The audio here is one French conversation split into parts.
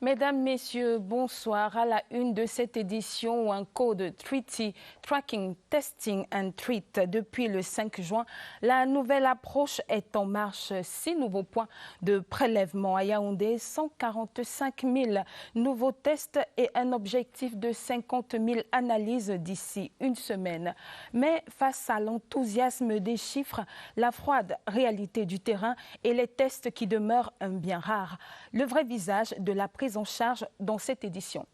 Mesdames, Messieurs, bonsoir. À la une de cette édition, un code Treaty, Tracking, Testing and Treat. Depuis le 5 juin, la nouvelle approche est en marche. 6 nouveaux points de prélèvement à Yaoundé, 145 000 nouveaux tests et un objectif de 50 000 analyses d'ici une semaine. Mais face à l'enthousiasme des chiffres, la froide réalité du terrain et les tests qui demeurent un bien rare, le vrai visage de la prise en charge dans cette édition.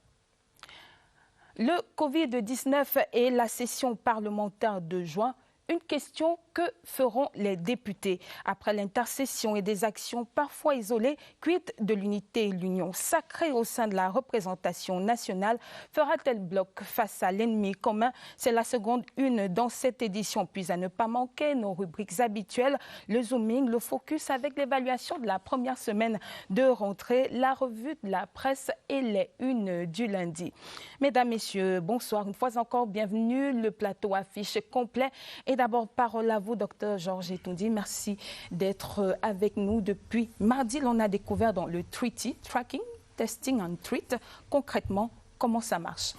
Le Covid-19 et la session parlementaire de juin, une question: que feront les députés après l'intercession et des actions parfois isolées? Quid de l'unité et l'union sacrée au sein de la représentation nationale? Fera-t-elle bloc face à l'ennemi commun? C'est la seconde une dans cette édition. Puis à ne pas manquer nos rubriques habituelles, le zooming, le focus avec l'évaluation de la première semaine de rentrée, la revue de la presse et les unes du lundi. Mesdames, Messieurs, bonsoir. Une fois encore, bienvenue. Le plateau affiche complet. Et d'abord, parole à vous, Dr Georges Etoundi. Merci d'être avec nous depuis mardi. On a découvert dans le Treaty, Tracking, Testing and Treat. Concrètement, comment ça marche?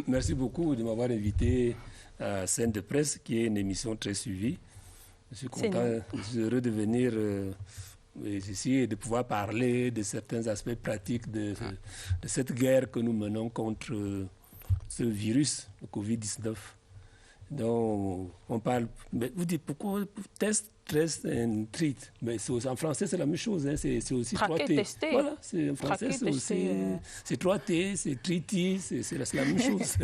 Merci beaucoup de m'avoir invité à Scène de Presse, qui est une émission très suivie. Je suis content, heureux de venir ici et de pouvoir parler de certains aspects pratiques de cette guerre que nous menons contre ce virus, le Covid-19. Donc, on parle, mais vous dites pourquoi test, trace and treat? Mais en français, c'est la même chose, hein, c'est aussi traquer, 3T. Tester. Voilà, en français, c'est aussi c'est 3T, c'est treaty, c'est la même chose.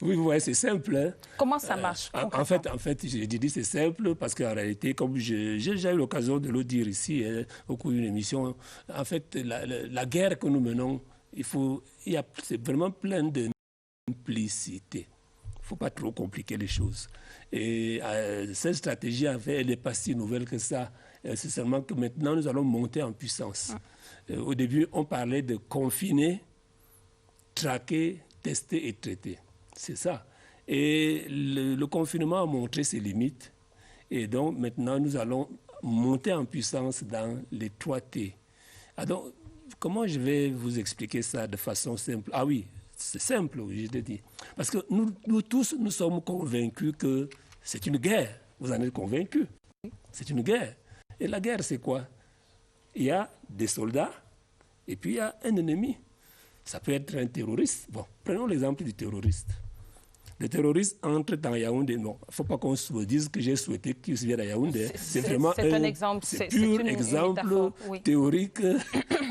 Oui, vous voyez, c'est simple. Hein. Comment ça marche en fait, j'ai dit c'est simple parce qu'en réalité, comme j'ai déjà eu l'occasion de le dire ici, hein, au cours d'une émission, en fait, la guerre que nous menons, c'est vraiment plein de simplicité. Il ne faut pas trop compliquer les choses. Et cette stratégie, en fait, elle n'est pas si nouvelle que ça. C'est seulement que maintenant, nous allons monter en puissance. Au début, on parlait de confiner, traquer, tester et traiter. C'est ça. Et le confinement a montré ses limites. Et donc, maintenant, nous allons monter en puissance dans les 3T. Alors, comment je vais vous expliquer ça de façon simple? Ah oui, c'est simple, je te dis. Parce que nous tous, nous sommes convaincus que c'est une guerre. Vous en êtes convaincus. C'est une guerre. Et la guerre, c'est quoi? Il y a des soldats et puis il y a un ennemi. Ça peut être un terroriste. Bon, prenons l'exemple du terroriste. Le terroriste entre dans Yaoundé. Non, il ne faut pas qu'on se dise que j'ai souhaité qu'il vienne à Yaoundé. C'est vraiment un exemple. C'est pur exemple théorique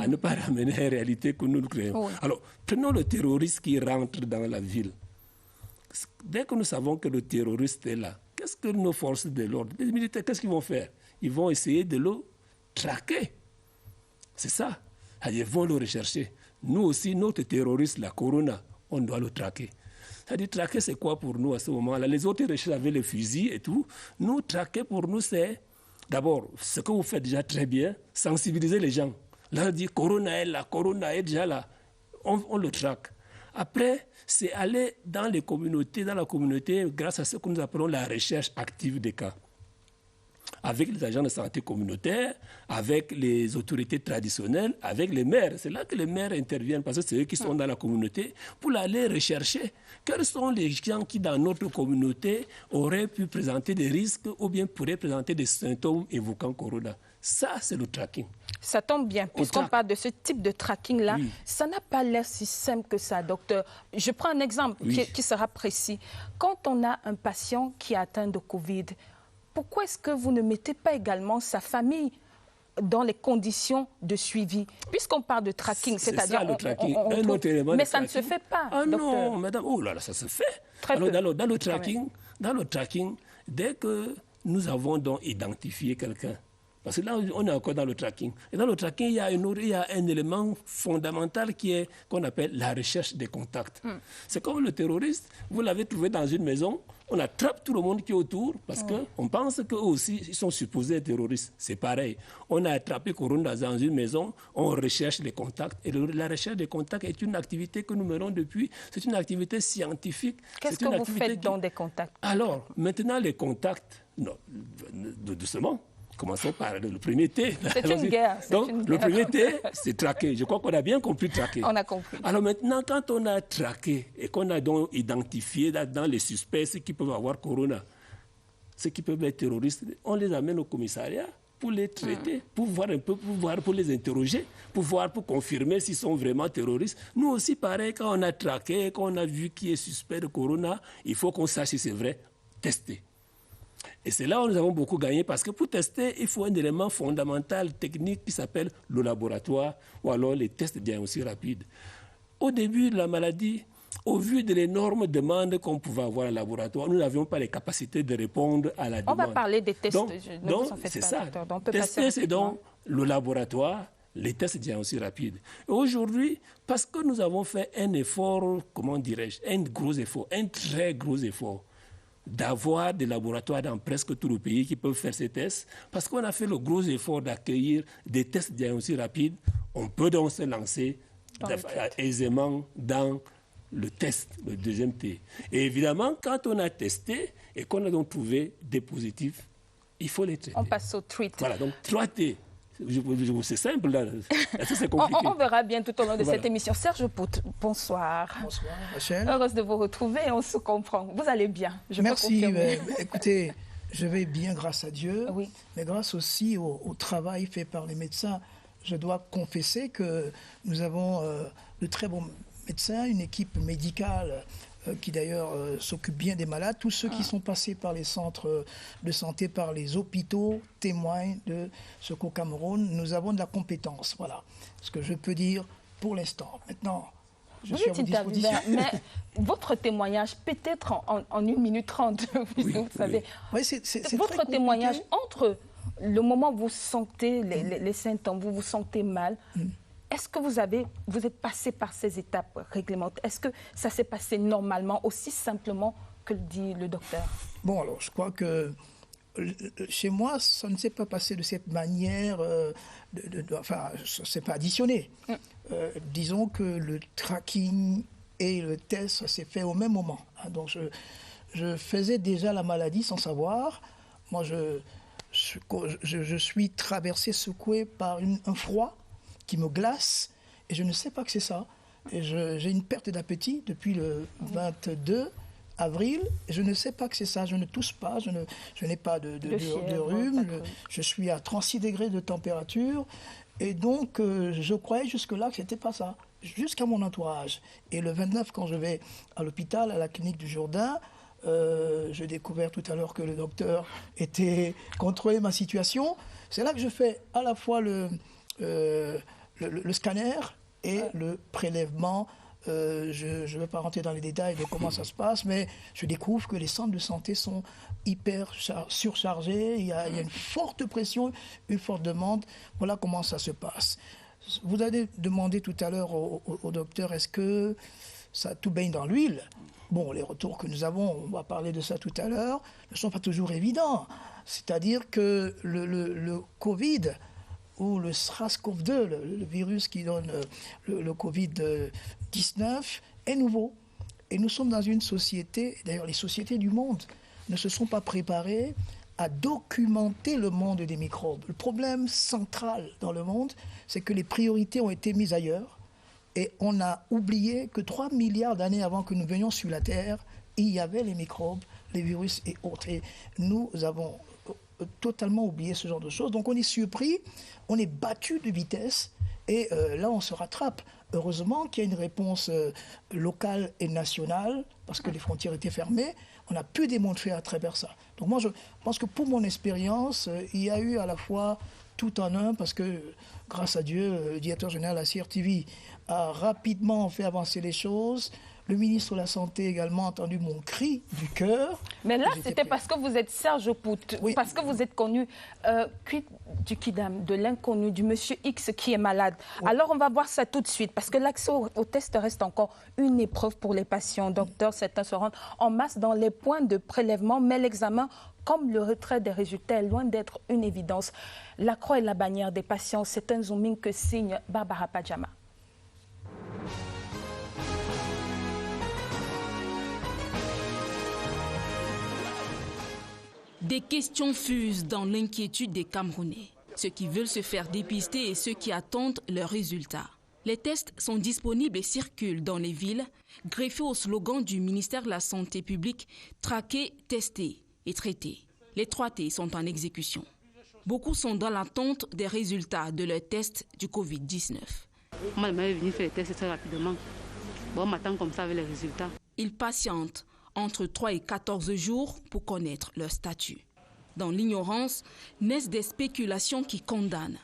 à ne pas ramener à la réalité que nous créons. Oui. Alors, prenons le terroriste qui rentre dans la ville. Dès que nous savons que le terroriste est là, qu'est-ce que nos forces de l'ordre, les militaires, qu'est-ce qu'ils vont faire? Ils vont essayer de le traquer. C'est ça. Ils vont le rechercher. Nous aussi, notre terroriste, la Corona, on doit le traquer. C'est-à-dire, traquer, c'est quoi pour nous à ce moment-là? Les autres recherchent avec les fusils et tout. Nous, traquer pour nous, c'est d'abord ce que vous faites déjà très bien, sensibiliser les gens. Là, on dit Corona est là, Corona est déjà là. On le traque. Après, c'est aller dans les communautés, dans la communauté, grâce à ce que nous appelons la recherche active des cas. Avec les agents de santé communautaires, avec les autorités traditionnelles, avec les maires. C'est là que les maires interviennent, parce que c'est eux qui sont dans la communauté, pour aller rechercher quels sont les gens qui, dans notre communauté, auraient pu présenter des risques ou bien pourraient présenter des symptômes évoquant Corona. Ça, c'est le tracking. Ça tombe bien, puisqu'on parle de ce type de tracking-là. Oui. Ça n'a pas l'air si simple que ça, docteur. Je prends un exemple qui sera précis. Quand on a un patient qui est atteint de Covid, pourquoi est-ce que vous ne mettez pas également sa famille dans les conditions de suivi? Puisqu'on parle de tracking, c'est-à-dire... le tracking. Un autre élément mais ça ne se fait pas, Ah docteur. Non, madame, oh là là, ça se fait. Alors, dans le tracking, dès que nous avons donc identifié quelqu'un, parce que là, on est encore dans le tracking. Et dans le tracking, il y a un élément fondamental qu'on appelle la recherche des contacts. C'est comme le terroriste, vous l'avez trouvé dans une maison, on attrape tout le monde qui est autour parce qu'on pense qu'eux aussi, ils sont supposés être terroristes. C'est pareil. On a attrapé Corona dans une maison, on recherche les contacts. Et la recherche des contacts est une activité que nous menons depuis. C'est une activité scientifique. Qu'est-ce que vous faites dans des contacts? Alors, maintenant, les contacts, non, doucement. Commençons par le premier T. C'est une guerre. Donc, le premier T, c'est traquer. Je crois qu'on a bien compris traquer. On a compris. Alors maintenant, quand on a traqué et qu'on a donc identifié dans les suspects ceux qui peuvent avoir corona, ceux qui peuvent être terroristes, on les amène au commissariat pour les traiter, pour voir un peu, pour les interroger, pour confirmer s'ils sont vraiment terroristes. Nous aussi, pareil, quand on a traqué, quand on a vu qui est suspect de corona, il faut qu'on sache si c'est vrai, tester. Et c'est là où nous avons beaucoup gagné parce que pour tester, il faut un élément fondamental, technique, qui s'appelle le laboratoire ou alors les tests diagnostiques rapides. Au début de la maladie, au vu de l'énorme demande qu'on pouvait avoir au laboratoire, nous n'avions pas les capacités de répondre à la demande. On va parler des tests. Donc c'est ça. Tester, c'est donc le laboratoire, les tests diagnostiques rapides. Aujourd'hui, parce que nous avons fait un effort, comment dirais-je, un gros effort, un très gros effort, d'avoir des laboratoires dans presque tout le pays qui peuvent faire ces tests, parce qu'on a fait le gros effort d'accueillir des tests diagnostiques rapides, on peut donc se lancer aisément dans le test, le deuxième T. Et évidemment, quand on a testé et qu'on a donc trouvé des positifs, il faut les traiter. On passe au treat. Voilà, donc 3 T. C'est simple, là. Est-ce que c'est compliqué? On verra bien tout au long de cette émission. Serge Pout, bonsoir. Bonsoir, Rachel. Heureuse de vous retrouver, on se comprend. Vous allez bien, Merci. Écoutez, je vais bien grâce à Dieu, oui. Mais grâce aussi au travail fait par les médecins. Je dois confesser que nous avons de très bons médecins, une équipe médicale qui d'ailleurs s'occupe bien des malades. Tous ceux qui sont passés par les centres de santé, par les hôpitaux, témoignent de ce qu'au Cameroun, nous avons de la compétence. Voilà ce que je peux dire pour l'instant. Maintenant, je suis à votre disposition. Mais votre témoignage, peut-être en 1 minute 30, vous savez. Oui, c'est votre témoignage entre le moment où vous sentez les symptômes, vous vous sentez mal, est-ce que vous êtes passé par ces étapes réglementaires? Est-ce que ça s'est passé normalement, aussi simplement que le dit le docteur? Bon, alors, je crois que chez moi, ça ne s'est pas passé de cette manière, enfin, ça ne s'est pas additionné. Disons que le tracking et le test, ça s'est fait au même moment. Donc, je faisais déjà la maladie sans savoir. Moi, je suis traversé, secoué par un froid qui me glace, et je ne sais pas que c'est ça. Et j'ai une perte d'appétit depuis le 22 avril, et je ne sais pas que c'est ça. Je ne tousse pas, je n'ai pas de rhume, je suis à 36 degrés de température, et donc je croyais jusque-là que ce n'était pas ça, jusqu'à mon entourage. Et le 29, quand je vais à l'hôpital, à la clinique du Jourdain, j'ai découvert tout à l'heure que le docteur était contrôlé ma situation. C'est là que je fais à la fois le scanner et le prélèvement. Je ne vais pas rentrer dans les détails de comment ça se passe, mais je découvre que les centres de santé sont hyper surchargés. Il y a une forte pression, une forte demande. Voilà comment ça se passe. Vous avez demandé tout à l'heure au docteur, est-ce que ça tout baigne dans l'huile? Bon, les retours que nous avons, on va parler de ça tout à l'heure, ne sont pas toujours évidents. C'est-à-dire que le Covid, ou le SARS-CoV-2, le virus qui donne le Covid-19, est nouveau. Et nous sommes dans une société, d'ailleurs les sociétés du monde ne se sont pas préparées à documenter le monde des microbes. Le problème central dans le monde, c'est que les priorités ont été mises ailleurs. Et on a oublié que 3 milliards d'années avant que nous venions sur la Terre, il y avait les microbes, les virus et autres. Et nous avons totalement oublié ce genre de choses. Donc on est surpris, on est battu de vitesse et là on se rattrape. Heureusement qu'il y a une réponse locale et nationale parce que les frontières étaient fermées. On a pu démontrer à travers ça. Donc moi je pense que pour mon expérience, il y a eu à la fois tout en un parce que grâce à Dieu, le directeur général de la CRTV a rapidement fait avancer les choses. Le ministre de la Santé également a entendu mon cri du cœur. Mais là, c'était parce que vous êtes Serge Pout, oui. Parce que vous êtes connu du kidam, de l'inconnu, du monsieur X qui est malade. Oui. Alors, on va voir ça tout de suite, parce que l'accès au test reste encore une épreuve pour les patients. Docteur, certains se rendent en masse dans les points de prélèvement, mais l'examen, comme le retrait des résultats, est loin d'être une évidence. La croix et la bannière des patients, c'est un zooming que signe Barbara Padjama. Des questions fusent dans l'inquiétude des Camerounais. Ceux qui veulent se faire dépister et ceux qui attendent leurs résultats. Les tests sont disponibles et circulent dans les villes, greffés au slogan du ministère de la Santé publique « Traquer, tester et traiter ». Les 3 T sont en exécution. Beaucoup sont dans l'attente des résultats de leurs tests du Covid-19. Moi, je m'avais venu faire les tests très rapidement. Bon, on m'attend comme ça avec les résultats. Ils patientent entre 3 et 14 jours pour connaître leur statut. Dans l'ignorance, naissent des spéculations qui condamnent.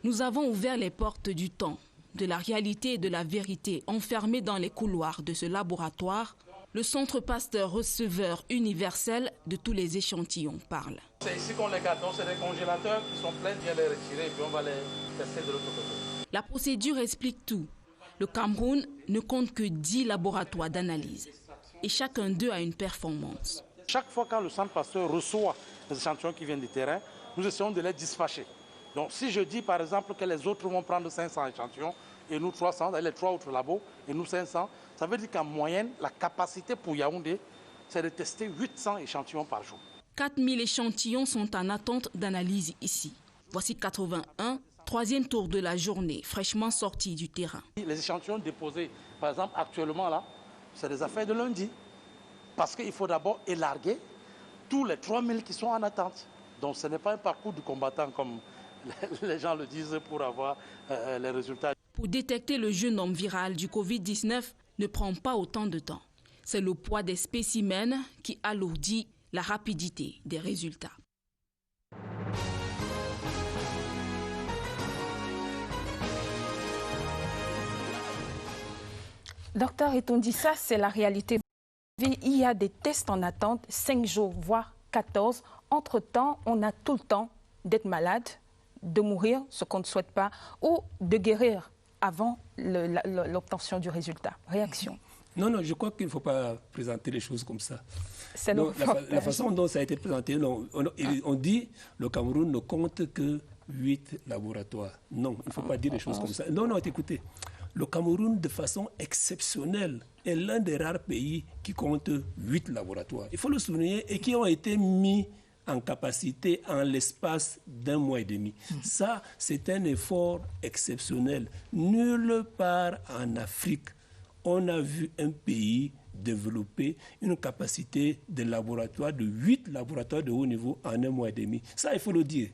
Nous avons ouvert les portes du temps, de la réalité et de la vérité enfermées dans les couloirs de ce laboratoire. Le Centre Pasteur receveur universel de tous les échantillons parle. C'est ici qu'on les garde, donc c'est des congélateurs qui sont pleins, bien les retirer et puis on va les tester de l'autre côté. La procédure explique tout. Le Cameroun ne compte que 10 laboratoires d'analyse et chacun d'eux a une performance. Chaque fois quand le Centre Pasteur reçoit les échantillons qui viennent du terrain, nous essayons de les dispatcher. Donc si je dis par exemple que les autres vont prendre 500 échantillons et nous 300, les 3 autres labos et nous 500, ça veut dire qu'en moyenne, la capacité pour Yaoundé, c'est de tester 800 échantillons par jour. 4000 échantillons sont en attente d'analyse ici. Voici 81, 3e tour de la journée, fraîchement sorti du terrain. Les échantillons déposés, par exemple actuellement là, c'est des affaires de lundi. Parce qu'il faut d'abord élarguer tous les 3000 qui sont en attente. Donc ce n'est pas un parcours du combattant comme les gens le disent pour avoir les résultats. Pour détecter le génome viral du Covid-19 ne prend pas autant de temps. C'est le poids des spécimens qui alourdit la rapidité des résultats. Docteur Etondi, ça c'est la réalité. Il y a des tests en attente, 5 jours, voire 14. Entre-temps, on a tout le temps d'être malade, de mourir, ce qu'on ne souhaite pas, ou de guérir avant l'obtention du résultat. Réaction? Non, je crois qu'il ne faut pas présenter les choses comme ça. C'est la façon dont ça a été présenté, on dit le Cameroun ne compte que 8 laboratoires. Non, il ne faut pas dire les choses comme ça. Non, écoutez. Le Cameroun, de façon exceptionnelle, est l'un des rares pays qui compte 8 laboratoires. Il faut le souligner et qui ont été mis en capacité en l'espace d'1 mois et demi. Ça, c'est un effort exceptionnel. Nulle part en Afrique, on a vu un pays développer une capacité de laboratoire de 8 laboratoires de haut niveau en 1 mois et demi. Ça, il faut le dire.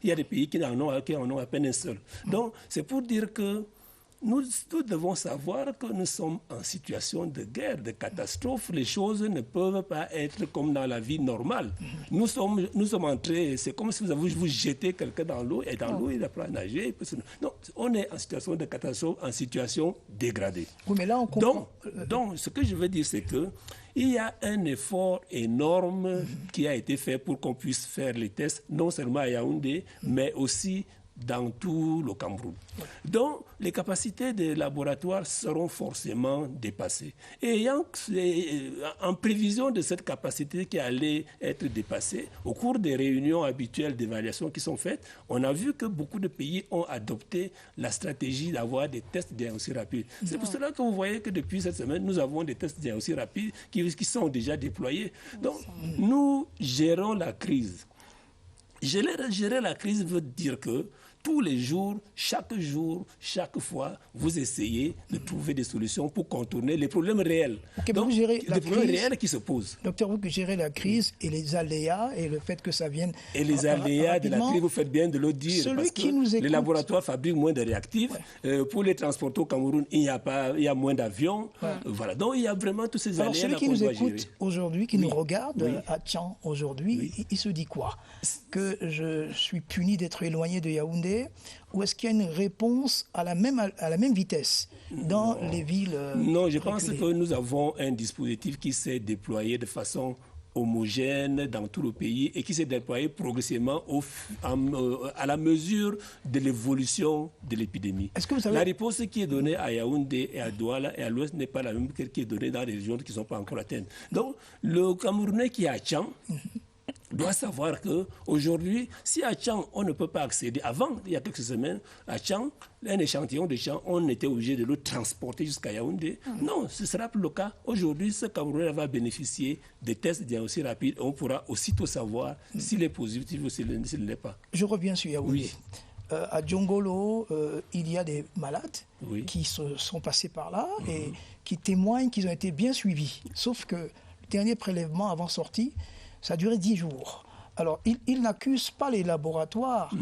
Il y a des pays qui en ont à peine un seul. Donc, c'est pour dire que nous devons savoir que nous sommes en situation de guerre, de catastrophe. Les choses ne peuvent pas être comme dans la vie normale. Nous sommes entrés, c'est comme si vous jetez quelqu'un dans l'eau et dans l'eau il apprend à nager. Non, on est en situation de catastrophe, en situation dégradée. Oui, mais là on comprend. Donc, ce que je veux dire, c'est que il y a un effort énorme qui a été fait pour qu'on puisse faire les tests, non seulement à Yaoundé, mais aussi dans tout le Cameroun. Donc, les capacités des laboratoires seront forcément dépassées. Et en prévision de cette capacité qui allait être dépassée, au cours des réunions habituelles d'évaluation qui sont faites, on a vu que beaucoup de pays ont adopté la stratégie d'avoir des tests diagnostiques rapides. C'est pour cela que vous voyez que depuis cette semaine, nous avons des tests diagnostiques rapides qui sont déjà déployés. Donc, nous gérons la crise. Gérer la crise veut dire que tous les jours, chaque fois, vous essayez de trouver des solutions pour contourner les problèmes réels. Donc, les problèmes réels qui se posent. Docteur, vous gérez la crise et les aléas et le fait que ça vienne. Et les aléas de la crise, vous faites bien de le dire. Celui qui nous écoute, les laboratoires fabriquent moins de réactifs. Ouais. Pour les transporter au Cameroun, il y a moins d'avions. Ouais. Voilà. Donc il y a vraiment tous ces aléas. Celui qui nous écoute aujourd'hui, qui nous regarde à Tian aujourd'hui, il se dit quoi? Que je suis puni d'être éloigné de Yaoundé? Ou est-ce qu'il y a une réponse à la même vitesse dans les villes Non, je pense que nous avons un dispositif qui s'est déployé de façon homogène dans tout le pays et qui s'est déployé progressivement à la mesure de l'évolution de l'épidémie. La réponse qui est donnée à Yaoundé et à Douala et à l'ouest n'est pas la même que qui est donnée dans les régions qui ne sont pas encore atteintes. Donc, le Camerounais qui est à Tchang doit savoir qu'aujourd'hui, si à Tchang, on ne peut pas accéder, avant, il y a quelques semaines, à Tchang, un échantillon de Tchang, on était obligé de le transporter jusqu'à Yaoundé. Non, ce ne sera plus le cas. Aujourd'hui, ce Camerounais va bénéficier des tests diagnostiques rapides. On pourra aussitôt savoir s'il est positif ou s'il ne l'est pas. Je reviens sur Yaoundé. Oui. À Djongolo, il y a des malades qui sont passés par là et qui témoignent qu'ils ont été bien suivis. Sauf que le dernier prélèvement avant sortie, ça a duré 10 jours. Alors, ils n'accusent pas les laboratoires,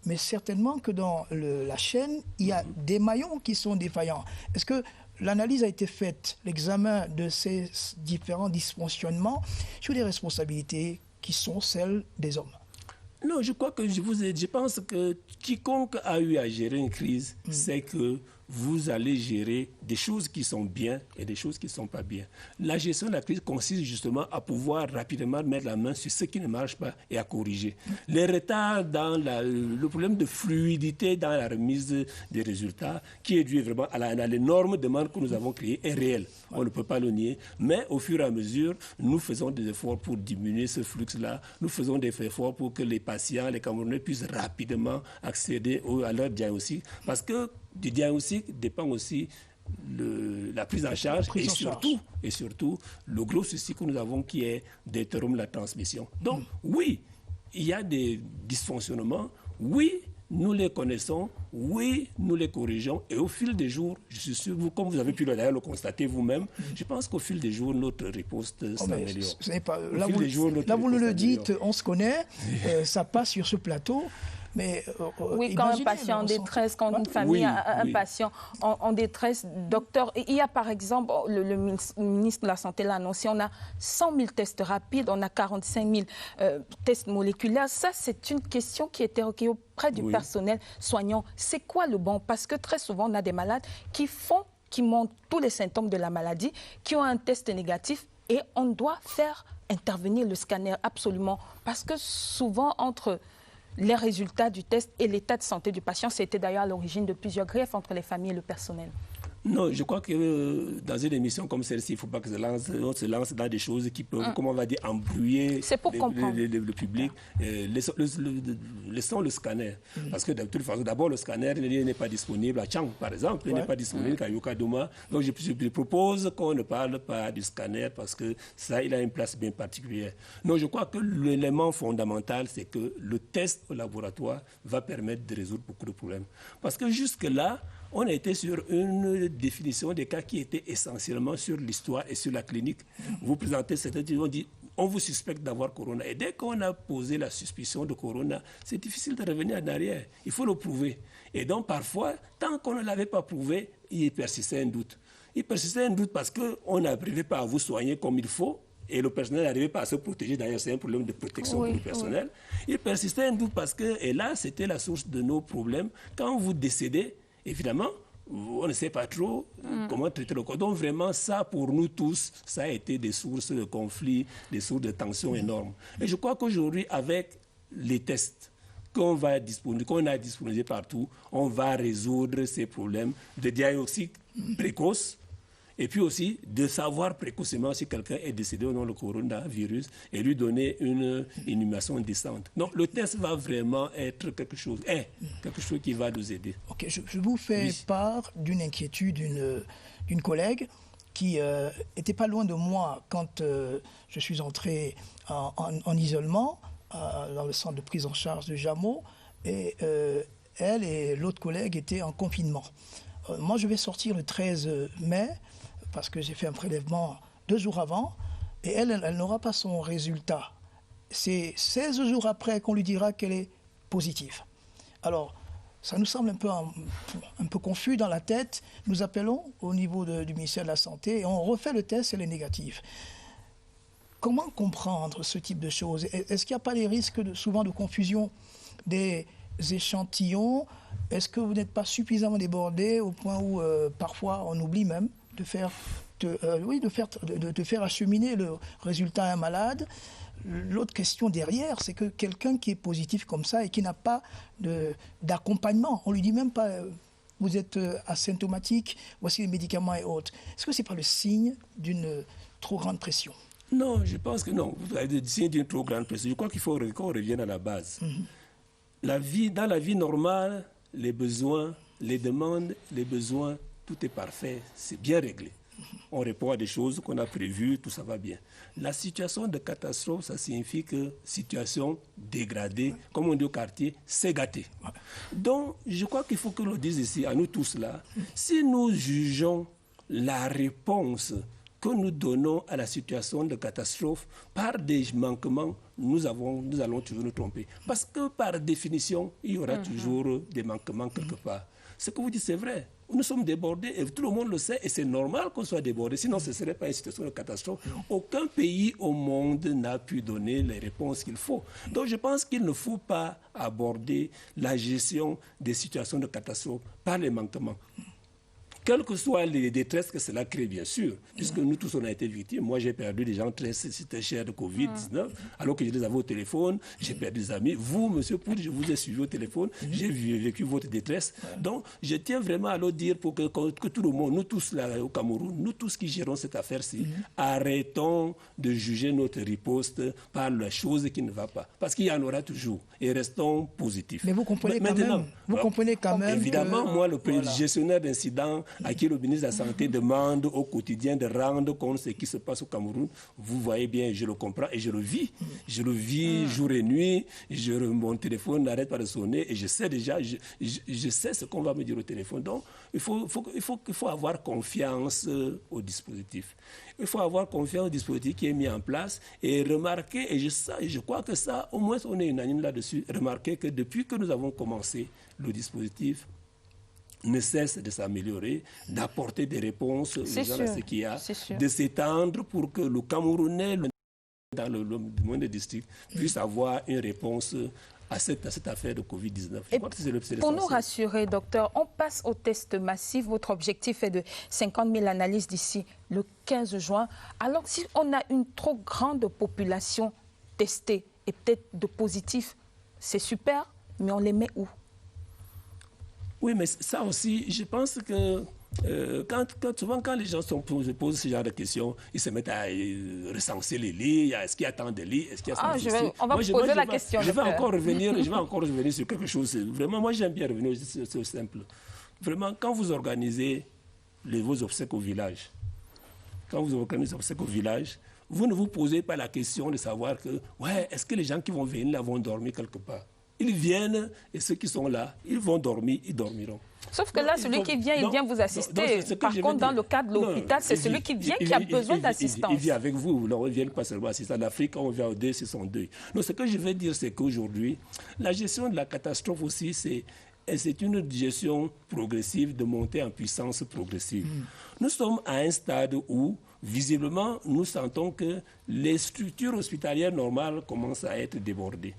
mais certainement que dans la chaîne, il y a des maillons qui sont défaillants. Est-ce que l'analyse a été faite, l'examen de ces différents dysfonctionnements, sur les responsabilités qui sont celles des hommes? Non, je crois que je pense que quiconque a eu à gérer une crise sait que vous allez gérer des choses qui sont bien et des choses qui ne sont pas bien. La gestion de la crise consiste justement à pouvoir rapidement mettre la main sur ce qui ne marche pas et à corriger. Les retards dans le problème de fluidité dans la remise des résultats, qui est dû vraiment à l'énorme demande que nous avons créée, est réel. On ne peut pas le nier. Mais au fur et à mesure, nous faisons des efforts pour diminuer ce flux-là. Nous faisons des efforts pour que les patients, les Camerounais puissent rapidement accéder à leur diagnostic. Parce que du diagnostic dépend aussi la prise en charge et surtout le gros souci que nous avons qui est d'interrompre la transmission. Donc oui, il y a des dysfonctionnements, oui, nous les connaissons, oui, nous les corrigeons et au fil des jours, je suis sûr, comme vous avez pu d'ailleurs le constater vous-même, je pense qu'au fil des jours, notre riposte s'améliore. Là, vous nous le dites, on se connaît, ça passe sur ce plateau. Mais, oui, quand un patient en détresse, quand une famille a un patient en détresse, docteur, il y a par exemple, le ministre de la Santé l'a annoncé, on a 100 000 tests rapides, on a 45 000 tests moléculaires. Ça, c'est une question qui est évoquée auprès du personnel soignant. C'est quoi le bon? Parce que très souvent, on a des malades qui montrent tous les symptômes de la maladie, qui ont un test négatif et on doit faire intervenir le scanner absolument. Parce que souvent, entre les résultats du test et l'état de santé du patient, c'était d'ailleurs à l'origine de plusieurs griefs entre les familles et le personnel. Non, je crois que dans une émission comme celle-ci, il ne faut pas que on se lance dans des choses qui peuvent, comment on va dire, embrouiller le public. Laissons le scanner. Parce que de toute façon, d'abord, le scanner n'est pas disponible à Tchang, par exemple. Il n'est pas disponible à Yokadoma. Donc, je propose qu'on ne parle pas du scanner parce que ça, il a une place bien particulière. Non, je crois que l'élément fondamental, c'est que le test au laboratoire va permettre de résoudre beaucoup de problèmes. Parce que jusque-là, on a été sur une définition des cas qui était essentiellement sur l'histoire et sur la clinique. Vous présentez certains, on dit, on vous suspecte d'avoir corona. Et dès qu'on a posé la suspicion de corona, c'est difficile de revenir en arrière. Il faut le prouver. Et donc, parfois, tant qu'on ne l'avait pas prouvé, il persistait un doute. Il persistait un doute parce qu'on n'arrivait pas à vous soigner comme il faut. Et le personnel n'arrivait pas à se protéger. D'ailleurs, c'est un problème de protection pour le personnel. Il persistait un doute parce que, et là, c'était la source de nos problèmes. Quand vous décédez, évidemment, on ne sait pas trop comment traiter le corps. Donc vraiment, ça, pour nous tous, ça a été des sources de conflits, des sources de tensions énormes. Et je crois qu'aujourd'hui, avec les tests qu'on a disponibles partout, on va résoudre ces problèmes de diagnostic précoce. Et puis aussi, de savoir précocement si quelqu'un est décédé ou non le coronavirus et lui donner une inhumation décente. Donc, le test va vraiment être quelque chose qui va nous aider. Ok, je vous fais part d'une inquiétude d'une collègue qui était pas loin de moi quand je suis entré en isolement dans le centre de prise en charge de Jameau. Et elle et l'autre collègue étaient en confinement. Moi, je vais sortir le 13 mai parce que j'ai fait un prélèvement 2 jours avant, et elle n'aura pas son résultat. C'est 16 jours après qu'on lui dira qu'elle est positive. Alors, ça nous semble un peu confus dans la tête. Nous appelons au niveau du ministère de la Santé, et on refait le test, elle est négative. Comment comprendre ce type de choses? Est-ce qu'il n'y a pas des risques souvent de confusion des échantillons? Est-ce que vous n'êtes pas suffisamment débordé au point où parfois on oublie même de faire acheminer le résultat à un malade? L'autre question derrière, c'est que quelqu'un qui est positif comme ça et qui n'a pas d'accompagnement, on ne lui dit même pas vous êtes asymptomatique, voici les médicaments et autres. Est-ce que ce n'est pas le signe d'une trop grande pression? Non, je pense que non. Vous avez dit d'une trop grande pression. Je crois qu'il faut qu'on revienne à la base. Dans la vie normale, les besoins, les demandes, les besoins, tout est parfait, c'est bien réglé. On répond à des choses qu'on a prévues, tout ça va bien. La situation de catastrophe, ça signifie que situation dégradée, comme on dit au quartier, c'est gâté. Donc, je crois qu'il faut que l'on dise ici, à nous tous là, si nous jugeons la réponse que nous donnons à la situation de catastrophe par des manquements, nous allons toujours nous tromper. Parce que par définition, il y aura toujours des manquements quelque part. Ce que vous dites, c'est vrai. Nous sommes débordés et tout le monde le sait et c'est normal qu'on soit débordé, sinon ce ne serait pas une situation de catastrophe. Aucun pays au monde n'a pu donner les réponses qu'il faut. Donc je pense qu'il ne faut pas aborder la gestion des situations de catastrophe par les manquements. Quelles que soient les détresses que cela crée, bien sûr, puisque nous tous, on a été victimes. moi, j'ai perdu des gens très chers de Covid-19, alors que je les avais au téléphone, j'ai perdu des amis. Vous, monsieur Poudre, je vous ai suivi au téléphone, j'ai vécu votre détresse. Donc, je tiens vraiment à le dire pour que tout le monde, nous tous là au Cameroun, nous tous qui gérons cette affaire-ci, arrêtons de juger notre riposte par la chose qui ne va pas. Parce qu'il y en aura toujours. Et restons positifs. Mais vous comprenez quand même. Évidemment, moi, le gestionnaire d'incidents, à qui le ministre de la Santé demande au quotidien de rendre compte de ce qui se passe au Cameroun, vous voyez bien, je le comprends et je le vis. Je le vis jour et nuit, mon téléphone n'arrête pas de sonner et je sais déjà, je sais ce qu'on va me dire au téléphone. Donc, il faut avoir confiance au dispositif. Il faut avoir confiance au dispositif qui est mis en place et remarquer, et je crois que ça, au moins on est unanime là-dessus, remarquer que depuis que nous avons commencé le dispositif, ne cesse de s'améliorer, d'apporter des réponses à ce qu'il y a, de s'étendre pour que le Camerounais, dans le monde des districts, puisse avoir une réponse à cette affaire de Covid-19. Pour nous rassurer, docteur, on passe au test massif. Votre objectif est de 50 000 analyses d'ici le 15 juin. Alors, si on a une trop grande population testée et peut-être de positifs, c'est super, mais on les met où? Oui, mais ça aussi, je pense que souvent quand les gens se posent ce genre de questions, ils se mettent à recenser les lits. Est-ce qu'il y a tant de lits? Est-ce qu'il y a on va poser la question. Je vais encore revenir sur quelque chose. Vraiment, moi j'aime bien revenir sur ce simple. Vraiment, quand vous organisez vos obsèques au village, vous ne vous posez pas la question de savoir que, est-ce que les gens qui vont venir là vont dormir quelque part? Ils viennent et ceux qui sont là, ils vont dormir, ils dormiront. Sauf que là, celui qui vient, il vient vous assister. Par contre, dans le cas de l'hôpital, c'est celui qui vient qui a besoin d'assistance. Il vient avec vous. Ils ne viennent pas seulement assister. En Afrique, on vient au deuil, c'est son deuil. Donc, ce que je veux dire, c'est qu'aujourd'hui, la gestion de la catastrophe aussi, c'est une gestion progressive, de montée en puissance progressive. Nous sommes à un stade où, visiblement, nous sentons que les structures hospitalières normales commencent à être débordées.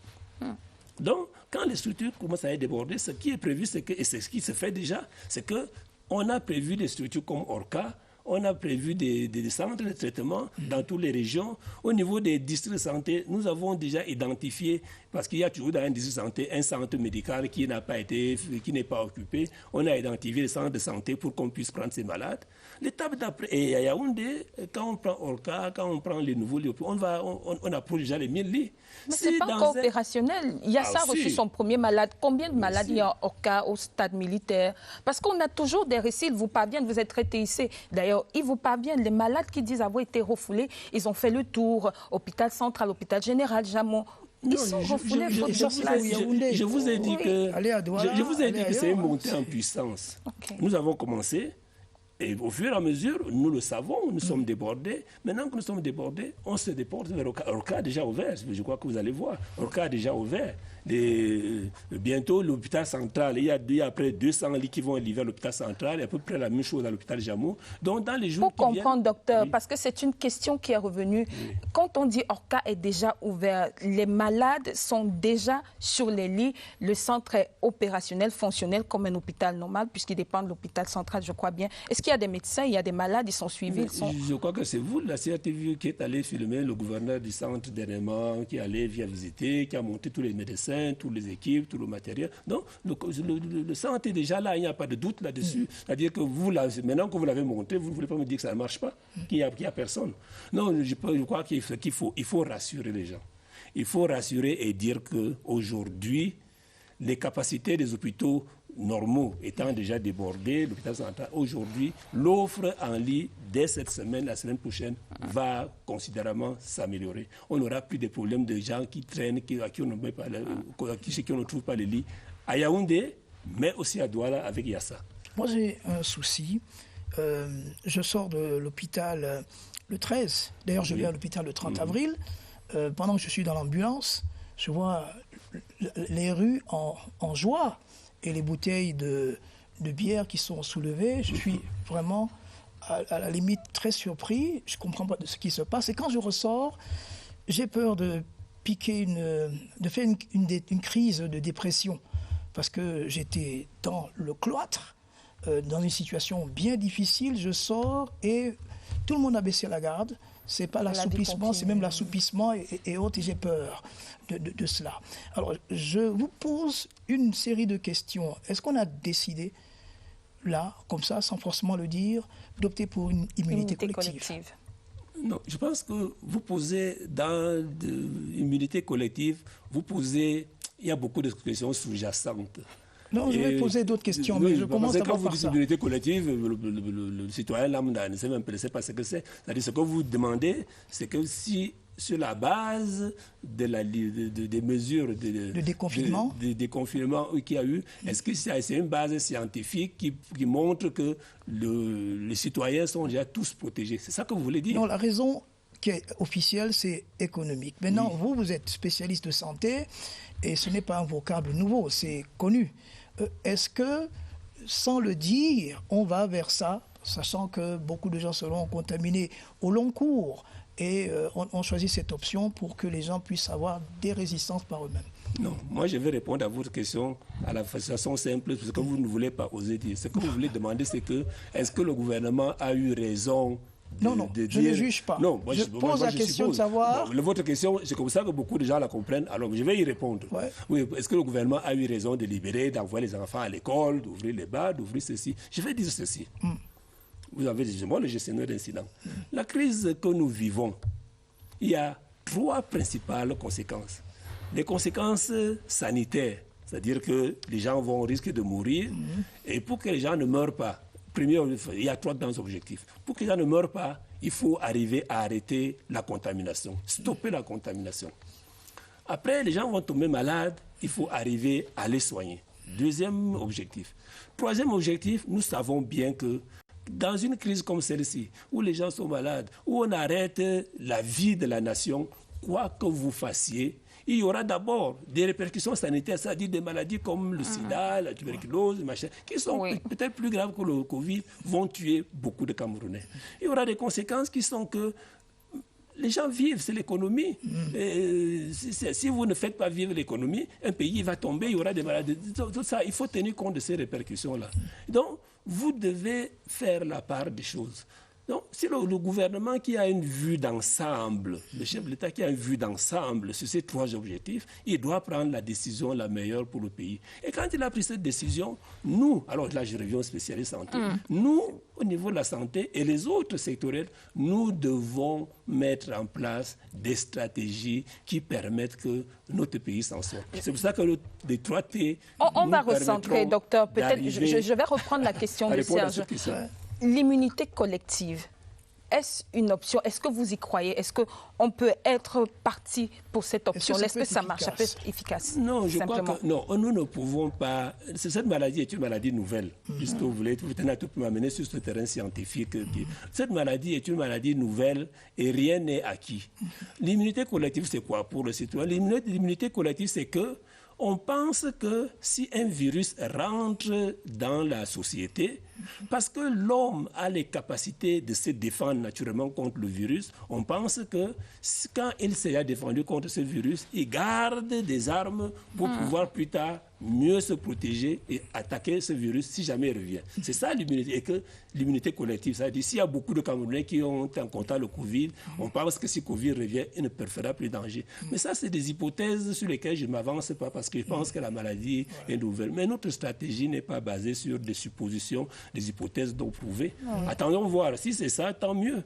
Donc, quand les structures commencent à être débordées, ce qui est prévu, et c'est ce qui se fait déjà, c'est qu'on a prévu des structures comme ORCA, on a prévu des centres de traitement dans toutes les régions. Au niveau des districts de santé, nous avons déjà identifié, parce qu'il y a toujours dans un district de santé un centre médical qui n'est pas occupé. On a identifié les centres de santé pour qu'on puisse prendre ces malades. L'étape d'après, et à Yaoundé, quand on prend ORCA, quand on prend les nouveaux lits, on approche déjà les 1000 lits. Mais ce n'est pas encore opérationnel. Yassa a reçu son premier malade. Combien de malades il y a à ORCA, au stade militaire? Parce qu'on a toujours des récits, ils vous parviennent, vous êtes traités ici. D'ailleurs, ils vous parviennent, les malades qui disent avoir été refoulés, ils ont fait le tour, hôpital central, hôpital général, Jamon. Ils sont refoulés. Je vous ai dit que c'est une montée en puissance. Nous avons commencé. Et au fur et à mesure, nous le savons, nous sommes débordés. Maintenant que nous sommes débordés, on se déporte vers ORCA a déjà ouvert. Je crois que vous allez voir. ORCA a déjà ouvert. Bientôt, l'hôpital central, il y a près de 200 lits qui vont aller vers l'hôpital central. Il y a à peu près la même chose à l'hôpital Jamou. Donc, dans les jours Pour comprendre, docteur, parce que c'est une question qui est revenue. Quand on dit ORCA est déjà ouvert, les malades sont déjà sur les lits. Le centre est opérationnel, fonctionnel comme un hôpital normal, puisqu'il dépend de l'hôpital central, je crois bien. Est-ce qu'il y a des médecins, il y a des malades, ils sont suivis? Je crois que c'est vous, la CRTV, qui est allé filmer le gouverneur du centre dernièrement, qui est allé visiter, qui a monté tous les médecins. médecins, toutes les équipes, tout le matériel. Donc, le centre est déjà là, il n'y a pas de doute là-dessus. C'est-à-dire que vous, là, maintenant que vous l'avez monté, vous ne voulez pas me dire que ça ne marche pas, qu'il n'y a personne. Non, je crois qu'il faut rassurer les gens. Il faut rassurer et dire qu'aujourd'hui, les capacités des hôpitaux normaux étant déjà débordés, l'hôpital central, aujourd'hui, l'offre en lit dès cette semaine, la semaine prochaine, va considérablement s'améliorer. On n'aura plus de problèmes de gens qui traînent, à qui on ne trouve pas les lits à Yaoundé, mais aussi à Douala avec Yassa. Moi, j'ai un souci. Je sors de l'hôpital le 13. D'ailleurs, je vais à l'hôpital le 30 avril. Pendant que je suis dans l'ambulance, je vois les rues en joie et les bouteilles de bière qui sont soulevées. Je suis vraiment, à la limite, très surpris. Je ne comprends pas de ce qui se passe. Et quand je ressors, j'ai peur de faire une crise de dépression. Parce que j'étais dans le cloître, dans une situation bien difficile. Je sors et tout le monde a baissé la garde. Ce n'est pas l'assouplissement, c'est même l'assoupissement et autres, et j'ai peur de cela. Alors, je vous pose une série de questions. Est-ce qu'on a décidé, là, comme ça, sans forcément le dire, d'opter pour une immunité collective? Non, je pense que vous posez, dans l'immunité collective, il y a beaucoup de questions sous-jacentes. Non, je vais poser d'autres questions, mais je commence d'abord par ça. Quand vous dites immunité collective, le citoyen lambda ne sait pas ce que c'est. C'est-à-dire ce que vous demandez, c'est que si, sur la base des mesures de déconfinement, qu'il y a eu, est-ce que c'est une base scientifique qui montre que les citoyens sont déjà tous protégés? C'est ça que vous voulez dire? Non, la raison qui est officielle, c'est économique. Maintenant, vous êtes spécialiste de santé, et ce n'est pas un vocable nouveau, c'est connu. Est-ce que, sans le dire, on va vers ça, sachant que beaucoup de gens seront contaminés au long cours, et on choisit cette option pour que les gens puissent avoir des résistances par eux-mêmes? Non, moi je vais répondre à votre question à la façon simple, parce que vous ne voulez pas oser dire. Ce que vous voulez demander, c'est est-ce que le gouvernement a eu raison Non, je ne juge pas. Non, je pose la question de savoir... Non, votre question, c'est comme ça que beaucoup de gens la comprennent. Alors, je vais y répondre. Ouais. Oui, est-ce que le gouvernement a eu raison de libérer, d'envoyer les enfants à l'école, d'ouvrir les bars, d'ouvrir ceci? Je vais dire ceci. Vous avez dit, moi, le gestionnaire d'incident. La crise que nous vivons, il y a 3 principales conséquences. Les conséquences sanitaires, c'est-à-dire que les gens risquer de mourir, et pour que les gens ne meurent pas, premier, il y a 3 grands objectifs. Pour que les gens ne meurent pas, il faut arriver à arrêter la contamination, stopper la contamination. Après, les gens vont tomber malades, il faut arriver à les soigner. 2e objectif. 3e objectif, nous savons bien que dans une crise comme celle-ci, où les gens sont malades, où on arrête la vie de la nation, quoi que vous fassiez, il y aura d'abord des répercussions sanitaires, c'est-à-dire des maladies comme le sida, la tuberculose, machin, qui sont peut-être plus graves que le Covid, vont tuer beaucoup de Camerounais. Il y aura des conséquences qui sont que les gens vivent, c'est l'économie. Si vous ne faites pas vivre l'économie, un pays va tomber, il y aura des maladies. Tout ça, il faut tenir compte de ces répercussions-là. Donc, vous devez faire la part des choses. Donc, c'est le gouvernement qui a une vue d'ensemble, le chef de l'État qui a une vue d'ensemble sur ces 3 objectifs, il doit prendre la décision la meilleure pour le pays. Et quand il a pris cette décision, nous, alors là je reviens aux spécialistes santé, nous, au niveau de la santé et les autres sectoriels, nous devons mettre en place des stratégies qui permettent que notre pays s'en sorte. C'est pour ça que les 3 T... On va recentrer, docteur. Peut-être, je vais reprendre la question de Serge. L'immunité collective, est-ce une option? Est-ce que vous y croyez? Est-ce qu'on peut être parti pour cette option? Est-ce que ça marche? Ça peut être efficace? Non, je crois que non, nous ne pouvons pas... Cette maladie est une maladie nouvelle, puisque vous tenez à tout m'amener sur ce terrain scientifique. Cette maladie est une maladie nouvelle et rien n'est acquis. L'immunité collective, c'est quoi pour le citoyen? L'immunité collective, c'est que on pense que si un virus rentre dans la société, parce que l'homme a les capacités de se défendre naturellement contre le virus, on pense que quand il s'est défendu contre ce virus, il garde des armes pour pouvoir plus tard mieux se protéger et attaquer ce virus si jamais il revient. C'est ça l'immunité, et que l'immunité collective, c'est-à-dire s'il y a beaucoup de Camerounais qui ont en contact le Covid, on pense que si Covid revient, il ne fera plus danger. Mais ça, c'est des hypothèses sur lesquelles je ne m'avance pas parce que je pense que la maladie est nouvelle. Mais notre stratégie n'est pas basée sur des suppositions, des hypothèses non prouvées. Attendons voir. Si c'est ça, tant mieux.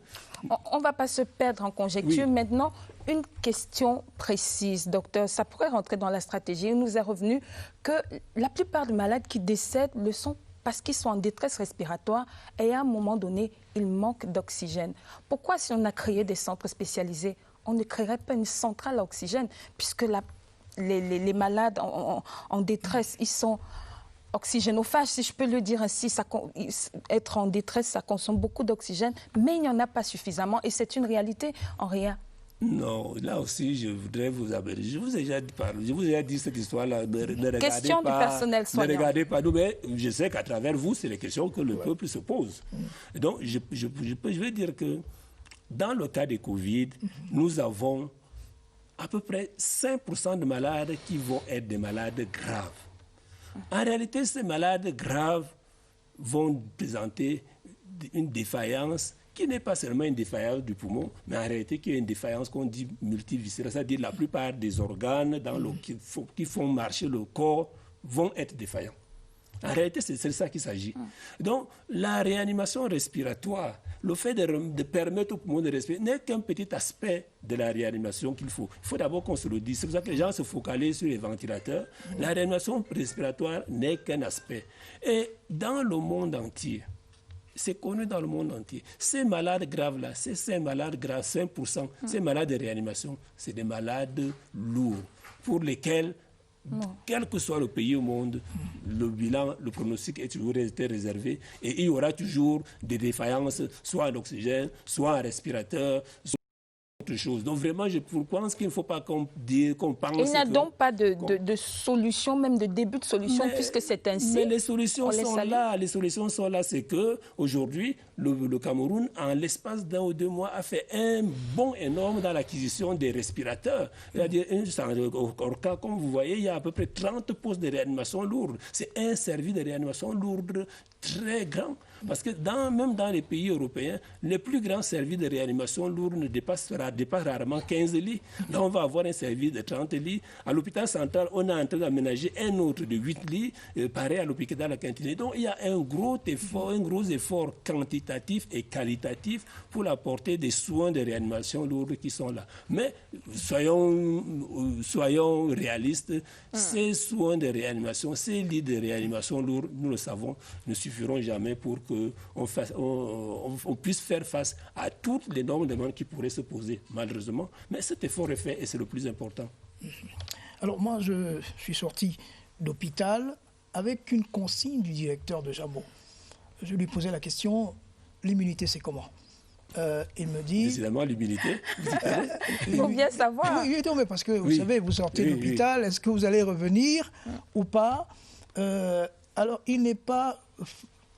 On ne va pas se perdre en conjecture. Oui. Maintenant, une question précise, docteur. Ça pourrait rentrer dans la stratégie. Il nous est revenu que la plupart des malades qui décèdent le sont parce qu'ils sont en détresse respiratoire et à un moment donné, ils manquent d'oxygène. Pourquoi, si on a créé des centres spécialisés, on ne créerait pas une centrale à oxygène puisque les malades en détresse, ils sont oxygénophages, si je peux le dire ainsi. Être en détresse, ça consomme beaucoup d'oxygène, mais il n'y en a pas suffisamment et c'est une réalité en rien. Non, là aussi, je voudrais vous aborder. Je vous ai déjà parlé, je vous ai déjà dit cette histoire-là. Ne regardez Question pas, du personnel soignant. Ne regardez pas nous, mais je sais qu'à travers vous, c'est les questions que le peuple se pose. Donc, je vais dire que dans le cas des Covid, nous avons à peu près 5% de malades qui vont être des malades graves. En réalité, ces malades graves vont présenter une défaillance qui n'est pas seulement une défaillance du poumon, mais en réalité qui est une défaillance qu'on dit multiviscérale, c'est-à-dire la plupart des organes qui font marcher le corps vont être défaillants. En réalité, c'est de ça qu'il s'agit. Donc, la réanimation respiratoire, le fait de permettre au poumon de respirer, n'est qu'un petit aspect de la réanimation qu'il faut. Il faut d'abord qu'on se le dise. C'est pour ça que les gens se focalisent sur les ventilateurs. La réanimation respiratoire n'est qu'un aspect. Et dans le monde entier, c'est connu dans le monde entier. Ces malades graves-là, ces malades graves, 5%, ces malades de réanimation, c'est des malades lourds pour lesquels, quel que soit le pays au monde, le bilan, le pronostic est toujours été réservé et il y aura toujours des défaillances, soit en oxygène, soit en respirateur, soit autre chose. Donc vraiment, je pense qu'il ne faut pas qu'on pense... Il n'y a donc pas de solution, même de début de solution, puisque c'est ainsi. Mais les solutions sont là. Les solutions sont là. C'est qu'aujourd'hui, le Cameroun, en l'espace d'1 ou 2 mois, a fait un bond énorme dans l'acquisition des respirateurs. C'est-à-dire, au cas, comme vous voyez, il y a à peu près 30 postes de réanimation lourde. C'est un service de réanimation lourde très grand. Parce que même dans les pays européens, les plus grands services de réanimation lourde ne dépassent rarement 15 lits. Là, on va avoir un service de 30 lits. À l'hôpital central, on est en train d'aménager un autre de 8 lits, pareil à l'hôpital dans la cantine. Donc, il y a un gros effort quantitatif et qualitatif pour apporter des soins de réanimation lourde qui sont là. Mais soyons réalistes, ces soins de réanimation, ces lits de réanimation lourde, nous le savons, ne suffiront jamais pour qu'on puisse faire face à toutes les normes de demandes qui pourraient se poser, malheureusement. Mais cet effort est fait et c'est le plus important. Alors moi, je suis sorti d'hôpital avec une consigne du directeur de Jamo. Je lui posais la question, l'immunité c'est comment? Il me dit... Décidément, l'immunité. Il faut bien savoir. Oui, mais parce que, vous savez, vous sortez d'hôpital, est-ce que vous allez revenir ou pas? Alors, il n'est pas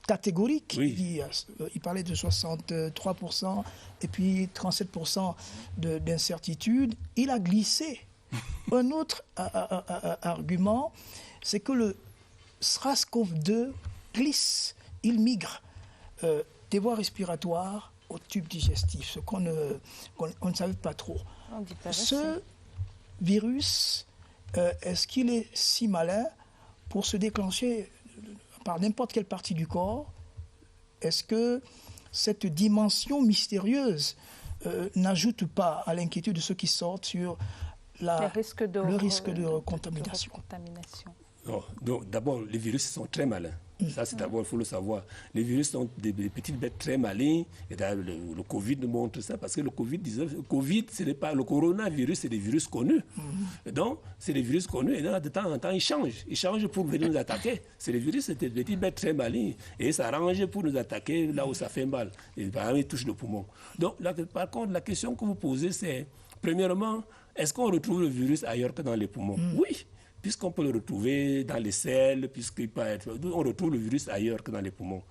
catégorique. Il parlait de 63% et puis 37% d'incertitude. Il a glissé. Un autre argument, c'est que le SARS-CoV-2 glisse, il migre des voies respiratoires au tube digestif, ce qu'on ne savait pas trop. Ce virus, est-ce qu'il est si malin pour se déclencher par n'importe quelle partie du corps? Est-ce que cette dimension mystérieuse n'ajoute pas à l'inquiétude de ceux qui sortent sur le risque de contamination? Donc, d'abord, les virus sont très malins. Ça, c'est d'abord, il faut le savoir. Les virus sont des petites bêtes très malines. Et le Covid nous montre ça, parce que le Covid, ce n'est pas le coronavirus, c'est des virus connus. Donc, c'est des virus connus. Et de temps en temps, ils changent. Ils changent pour venir nous attaquer. C'est des virus, c'est des petites bêtes très malines. Et ça arrange pour nous attaquer là où ça fait mal. Et par exemple, ils touchent le poumon. Donc, là, par contre, la question que vous posez, c'est, premièrement, est-ce qu'on retrouve le virus ailleurs que dans les poumons? Oui. Puisqu'on peut le retrouver dans les selles, on retrouve le virus ailleurs que dans les poumons.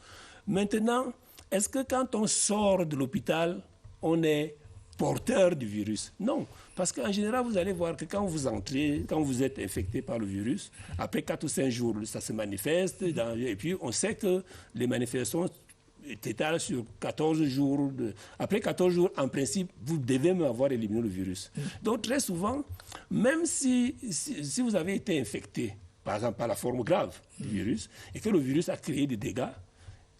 Maintenant, est-ce que quand on sort de l'hôpital, on est porteurs du virus. Non, parce qu'en général, vous allez voir que quand vous entrez, quand vous êtes infecté par le virus, après 4 ou 5 jours, ça se manifeste. Et puis, on sait que les manifestations étalent sur 14 jours. Après 14 jours, en principe, vous devez même avoir éliminé le virus. Donc, très souvent, même si vous avez été infecté, par exemple par la forme grave du virus, et que le virus a créé des dégâts,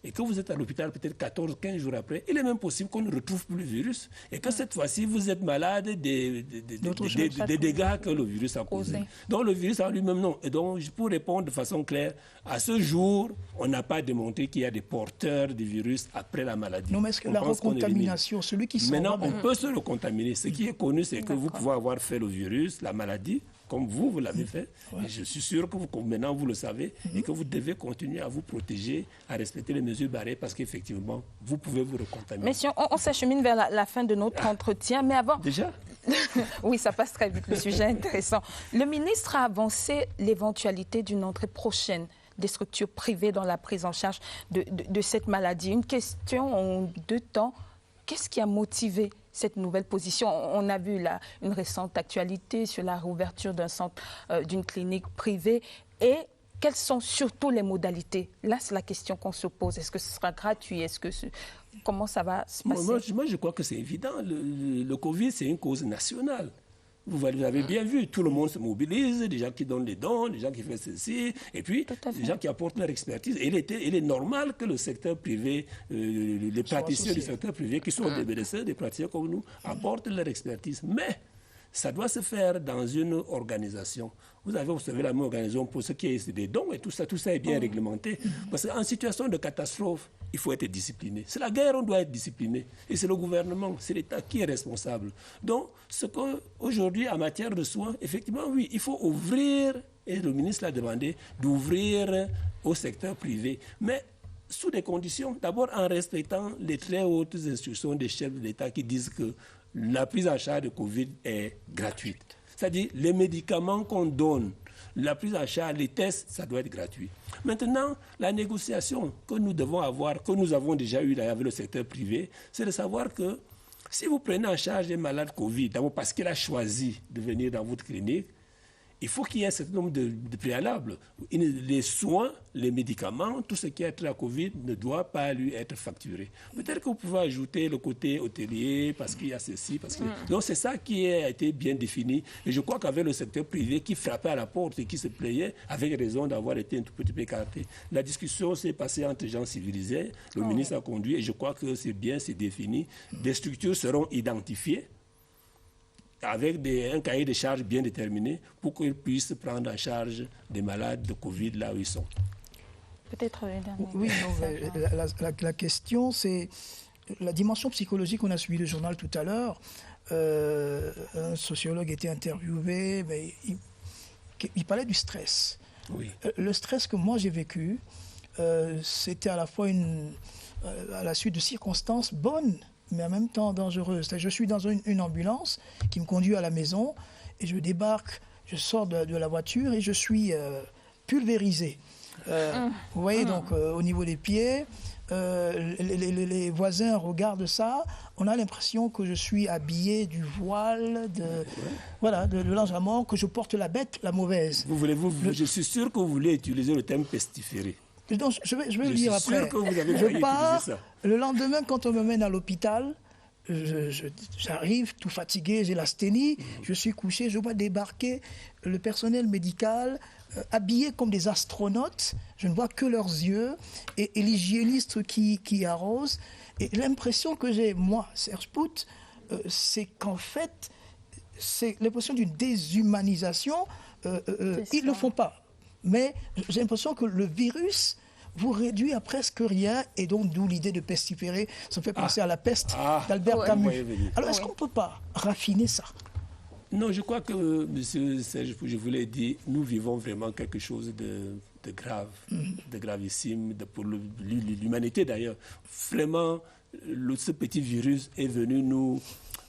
et que vous êtes à l'hôpital peut-être 14, 15 jours après, il est même possible qu'on ne retrouve plus le virus et que cette fois-ci, vous êtes malade des dégâts que le virus a causés. Donc, le virus en lui-même, non. Et donc, pour répondre de façon claire, à ce jour, on n'a pas démontré qu'il y a des porteurs du virus après la maladie. Non, mais est-ce que la recontamination, celui qui s'en va... Maintenant, on peut se recontaminer. Ce qui est connu, c'est que vous pouvez avoir fait le virus, la maladie, comme vous l'avez fait. Et je suis sûr que maintenant, vous le savez et que vous devez continuer à vous protéger, à respecter les mesures barrières parce qu'effectivement, vous pouvez vous recontaminer. Messieurs, on s'achemine vers la fin de notre entretien. Mais avant... Déjà? Oui, ça passe très vite. Le sujet est intéressant. Le ministre a avancé l'éventualité d'une entrée prochaine des structures privées dans la prise en charge de cette maladie. Une question en 2 temps. Qu'est-ce qui a motivé cette nouvelle position? On a vu une récente actualité sur la réouverture d'un centre, d'une clinique privée. Et quelles sont surtout les modalités? Là, c'est la question qu'on se pose. Est-ce que ce sera gratuit? Comment ça va se passer? Moi, je crois que c'est évident. Le Covid, c'est une cause nationale. Vous avez bien vu, tout le monde se mobilise, des gens qui donnent les dons, des gens qui font ceci, et puis des gens qui apportent leur expertise. Et il est normal que le secteur privé, les praticiens du secteur privé, qui sont des médecins, des praticiens comme nous, apportent leur expertise. Mais ça doit se faire dans une organisation. Vous savez, la même organisation pour ce qui est des dons et tout ça est bien réglementé. Parce qu'en situation de catastrophe, il faut être discipliné. C'est la guerre, on doit être discipliné. Et c'est le gouvernement, c'est l'État qui est responsable. Donc, aujourd'hui, en matière de soins, effectivement, oui, il faut ouvrir, et le ministre l'a demandé, d'ouvrir au secteur privé. Mais sous des conditions, d'abord en respectant les très hautes instructions des chefs de l'État qui disent que la prise en charge de Covid est gratuite. C'est-à-dire, les médicaments qu'on donne, la prise en charge, les tests, ça doit être gratuit. Maintenant, la négociation que nous devons avoir, que nous avons déjà eue avec le secteur privé, c'est de savoir que si vous prenez en charge un malade Covid, d'abord parce qu'il a choisi de venir dans votre clinique, il faut qu'il y ait un certain nombre de préalables. Les soins, les médicaments, tout ce qui est trait à Covid ne doit pas lui être facturé. Peut-être que vous pouvez ajouter le côté hôtelier parce qu'il y a ceci. Donc c'est ça qui a été bien défini. Et je crois qu'avec le secteur privé qui frappait à la porte et qui se plaignait, avec raison d'avoir été un tout petit peu écarté. La discussion s'est passée entre gens civilisés. Le ministre a conduit et je crois que c'est bien, c'est défini. Des structures seront identifiées avec un cahier de charges bien déterminé pour qu'ils puissent prendre en charge des malades de Covid là où ils sont. Peut-être les derniers. Oui, non, la question, c'est la dimension psychologique. On a suivi le journal tout à l'heure. Un sociologue était interviewé, mais il parlait du stress. Oui. Le stress que moi j'ai vécu, c'était à la fois à la suite de circonstances bonnes, mais en même temps dangereuse. Je suis dans une ambulance qui me conduit à la maison et je débarque, je sors de la voiture et je suis pulvérisé. Vous voyez, donc au niveau des pieds, les voisins regardent ça, on a l'impression que je suis habillé du voile, de l'enjambement, que je porte la bête, la mauvaise. Je suis sûr que vous voulez utiliser le terme pestiféré. Donc, je vais le dire après. Je pars, le lendemain, quand on me mène à l'hôpital, j'arrive tout fatigué, j'ai l'asthénie, je suis couché, je vois débarquer le personnel médical habillés comme des astronautes, je ne vois que leurs yeux, et l'hygiéniste qui arrose. Et l'impression que j'ai, moi, Serge Pout, c'est qu'en fait, c'est l'impression d'une déshumanisation. Ils ne le font pas. Mais j'ai l'impression que le virus vous réduit à presque rien, et donc d'où l'idée de pestiférer. Ça me fait penser à la peste d'Albert Camus. Alors est-ce qu'on ne peut pas raffiner ça? Non, je crois que, monsieur Serge, je vous l'ai dit, nous vivons vraiment quelque chose de grave, de gravissime, pour l'humanité d'ailleurs. Vraiment, ce petit virus est venu nous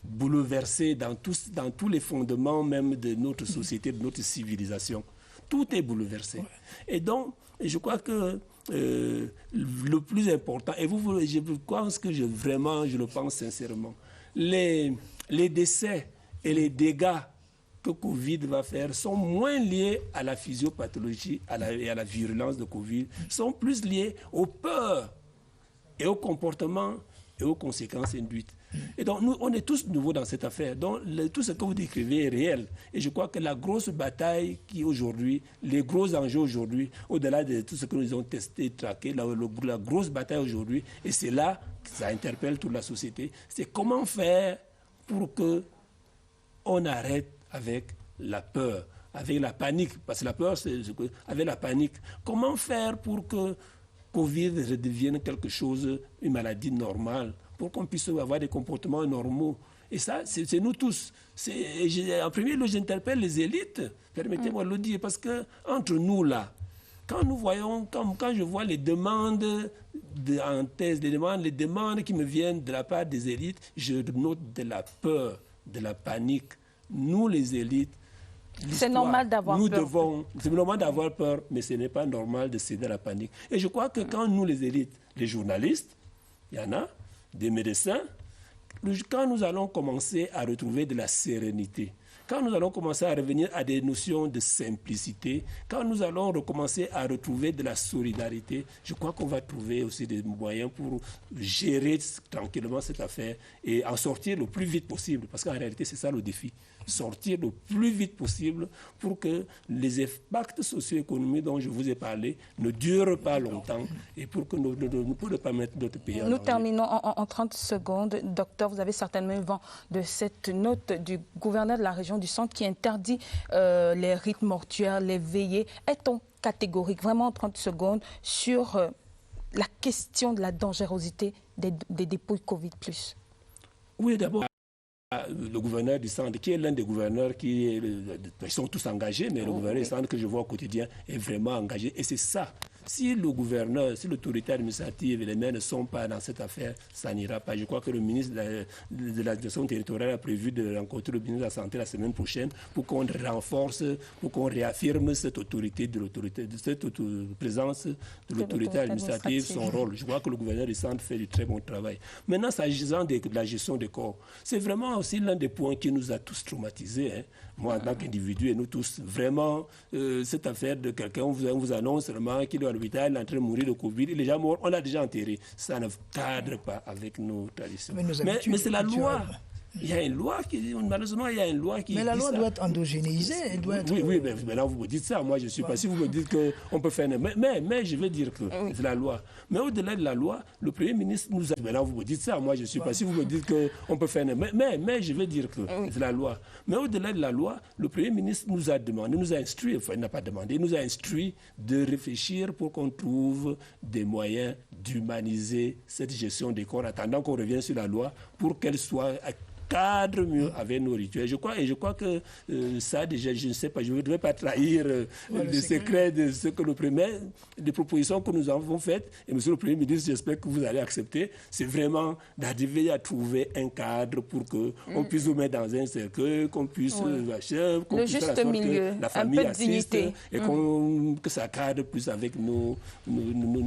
bouleverser dans tous les fondements même de notre société, de notre civilisation. Tout est bouleversé. Et donc, je crois que le plus important, et je pense que je le pense sincèrement, les décès et les dégâts que Covid va faire sont moins liés à la physiopathologie et à la virulence de Covid, sont plus liés aux peurs et aux comportements et aux conséquences induites. Et donc, nous, on est tous nouveaux dans cette affaire. Donc, tout ce que vous décrivez est réel. Et je crois que la grosse bataille qui aujourd'hui, les gros enjeux aujourd'hui, au-delà de tout ce que nous avons testé, traqué, la grosse bataille aujourd'hui, et c'est là que ça interpelle toute la société, c'est comment faire pour qu'on arrête avec la peur, avec la panique. Parce que la peur, c'est avec la panique. Comment faire pour que Covid redevienne quelque chose, une maladie normale, pour qu'on puisse avoir des comportements normaux. Et ça, c'est nous tous. En premier lieu, j'interpelle les élites, permettez-moi de le dire, parce qu'entre nous, là, quand je vois les demandes en thèse, les demandes qui me viennent de la part des élites, je note de la peur, de la panique. Nous, les élites, c'est normal d'avoir peur. C'est normal d'avoir peur, mais ce n'est pas normal de céder à la panique. Et je crois que quand nous, les élites, les journalistes, il y en a, des médecins, quand nous allons commencer à retrouver de la sérénité, quand nous allons commencer à revenir à des notions de simplicité, quand nous allons recommencer à retrouver de la solidarité, je crois qu'on va trouver aussi des moyens pour gérer tranquillement cette affaire et en sortir le plus vite possible. Parce qu'en réalité, c'est ça le défi. Sortir le plus vite possible pour que les impacts socio-économiques dont je vous ai parlé ne durent pas longtemps et pour que nous ne puissions pas mettre notre pays en danger. Nous terminons en 30 secondes. Docteur, vous avez certainement eu vent de cette note du gouverneur de la région du Centre qui interdit les rites mortuaires, les veillées. Est-on catégorique, vraiment en 30 secondes, sur la question de la dangerosité des dépouilles Covid+? Oui, d'abord, le gouverneur du Centre, qui est l'un des gouverneurs ils sont tous engagés, mais le gouverneur du Centre que je vois au quotidien est vraiment engagé. Et c'est ça. Si le gouverneur, si l'autorité administrative et les maires ne sont pas dans cette affaire, ça n'ira pas. Je crois que le ministre de l'administration territoriale a prévu de rencontrer le ministre de la Santé la semaine prochaine pour qu'on renforce, pour qu'on réaffirme cette autorité, de cette présence de l'autorité administrative, son rôle. Je crois que le gouverneur du Centre fait du très bon travail. Maintenant, s'agissant de la gestion des corps, c'est vraiment aussi l'un des points qui nous a tous traumatisés. Hein. Moi, en tant qu'individu, et nous tous, vraiment, cette affaire de quelqu'un, on vous annonce seulement qu'il est à l'hôpital, il est en train de mourir de Covid, il est déjà mort, on l'a déjà enterré. Ça ne cadre pas avec nos traditions. Mais c'est la loi. Il y a une loi qui, malheureusement, il y a une loi qui. Mais la loi doit être endogénéisée. Elle doit être... Oui, mais là, vous me dites ça. Moi, je ne suis pas. Si vous me dites qu'on peut faire. Mais je veux dire que c'est la loi. Mais au-delà de la loi, le Premier ministre nous a. Mais là, vous me dites ça. Moi, je ne suis pas. Si vous me dites qu'on peut faire. Mais je veux dire que c'est la loi. Mais au-delà de la loi, le Premier ministre nous a demandé, nous a instruit, enfin, il n'a pas demandé, il nous a instruit de réfléchir pour qu'on trouve des moyens d'humaniser cette gestion des corps, attendant qu'on revienne sur la loi pour qu'elle soit cadre mieux avec nos rituels. Je crois que ça, déjà, je ne sais pas, je ne voudrais pas trahir le secret de ce que des propositions que nous avons faites. Et monsieur le Premier ministre, j'espère que vous allez accepter. C'est vraiment d'arriver à trouver un cadre pour qu'on puisse nous mettre dans un cercueil, qu'on puisse qu'on puisse faire en sorte que la famille assiste et que ça cadre plus avec nos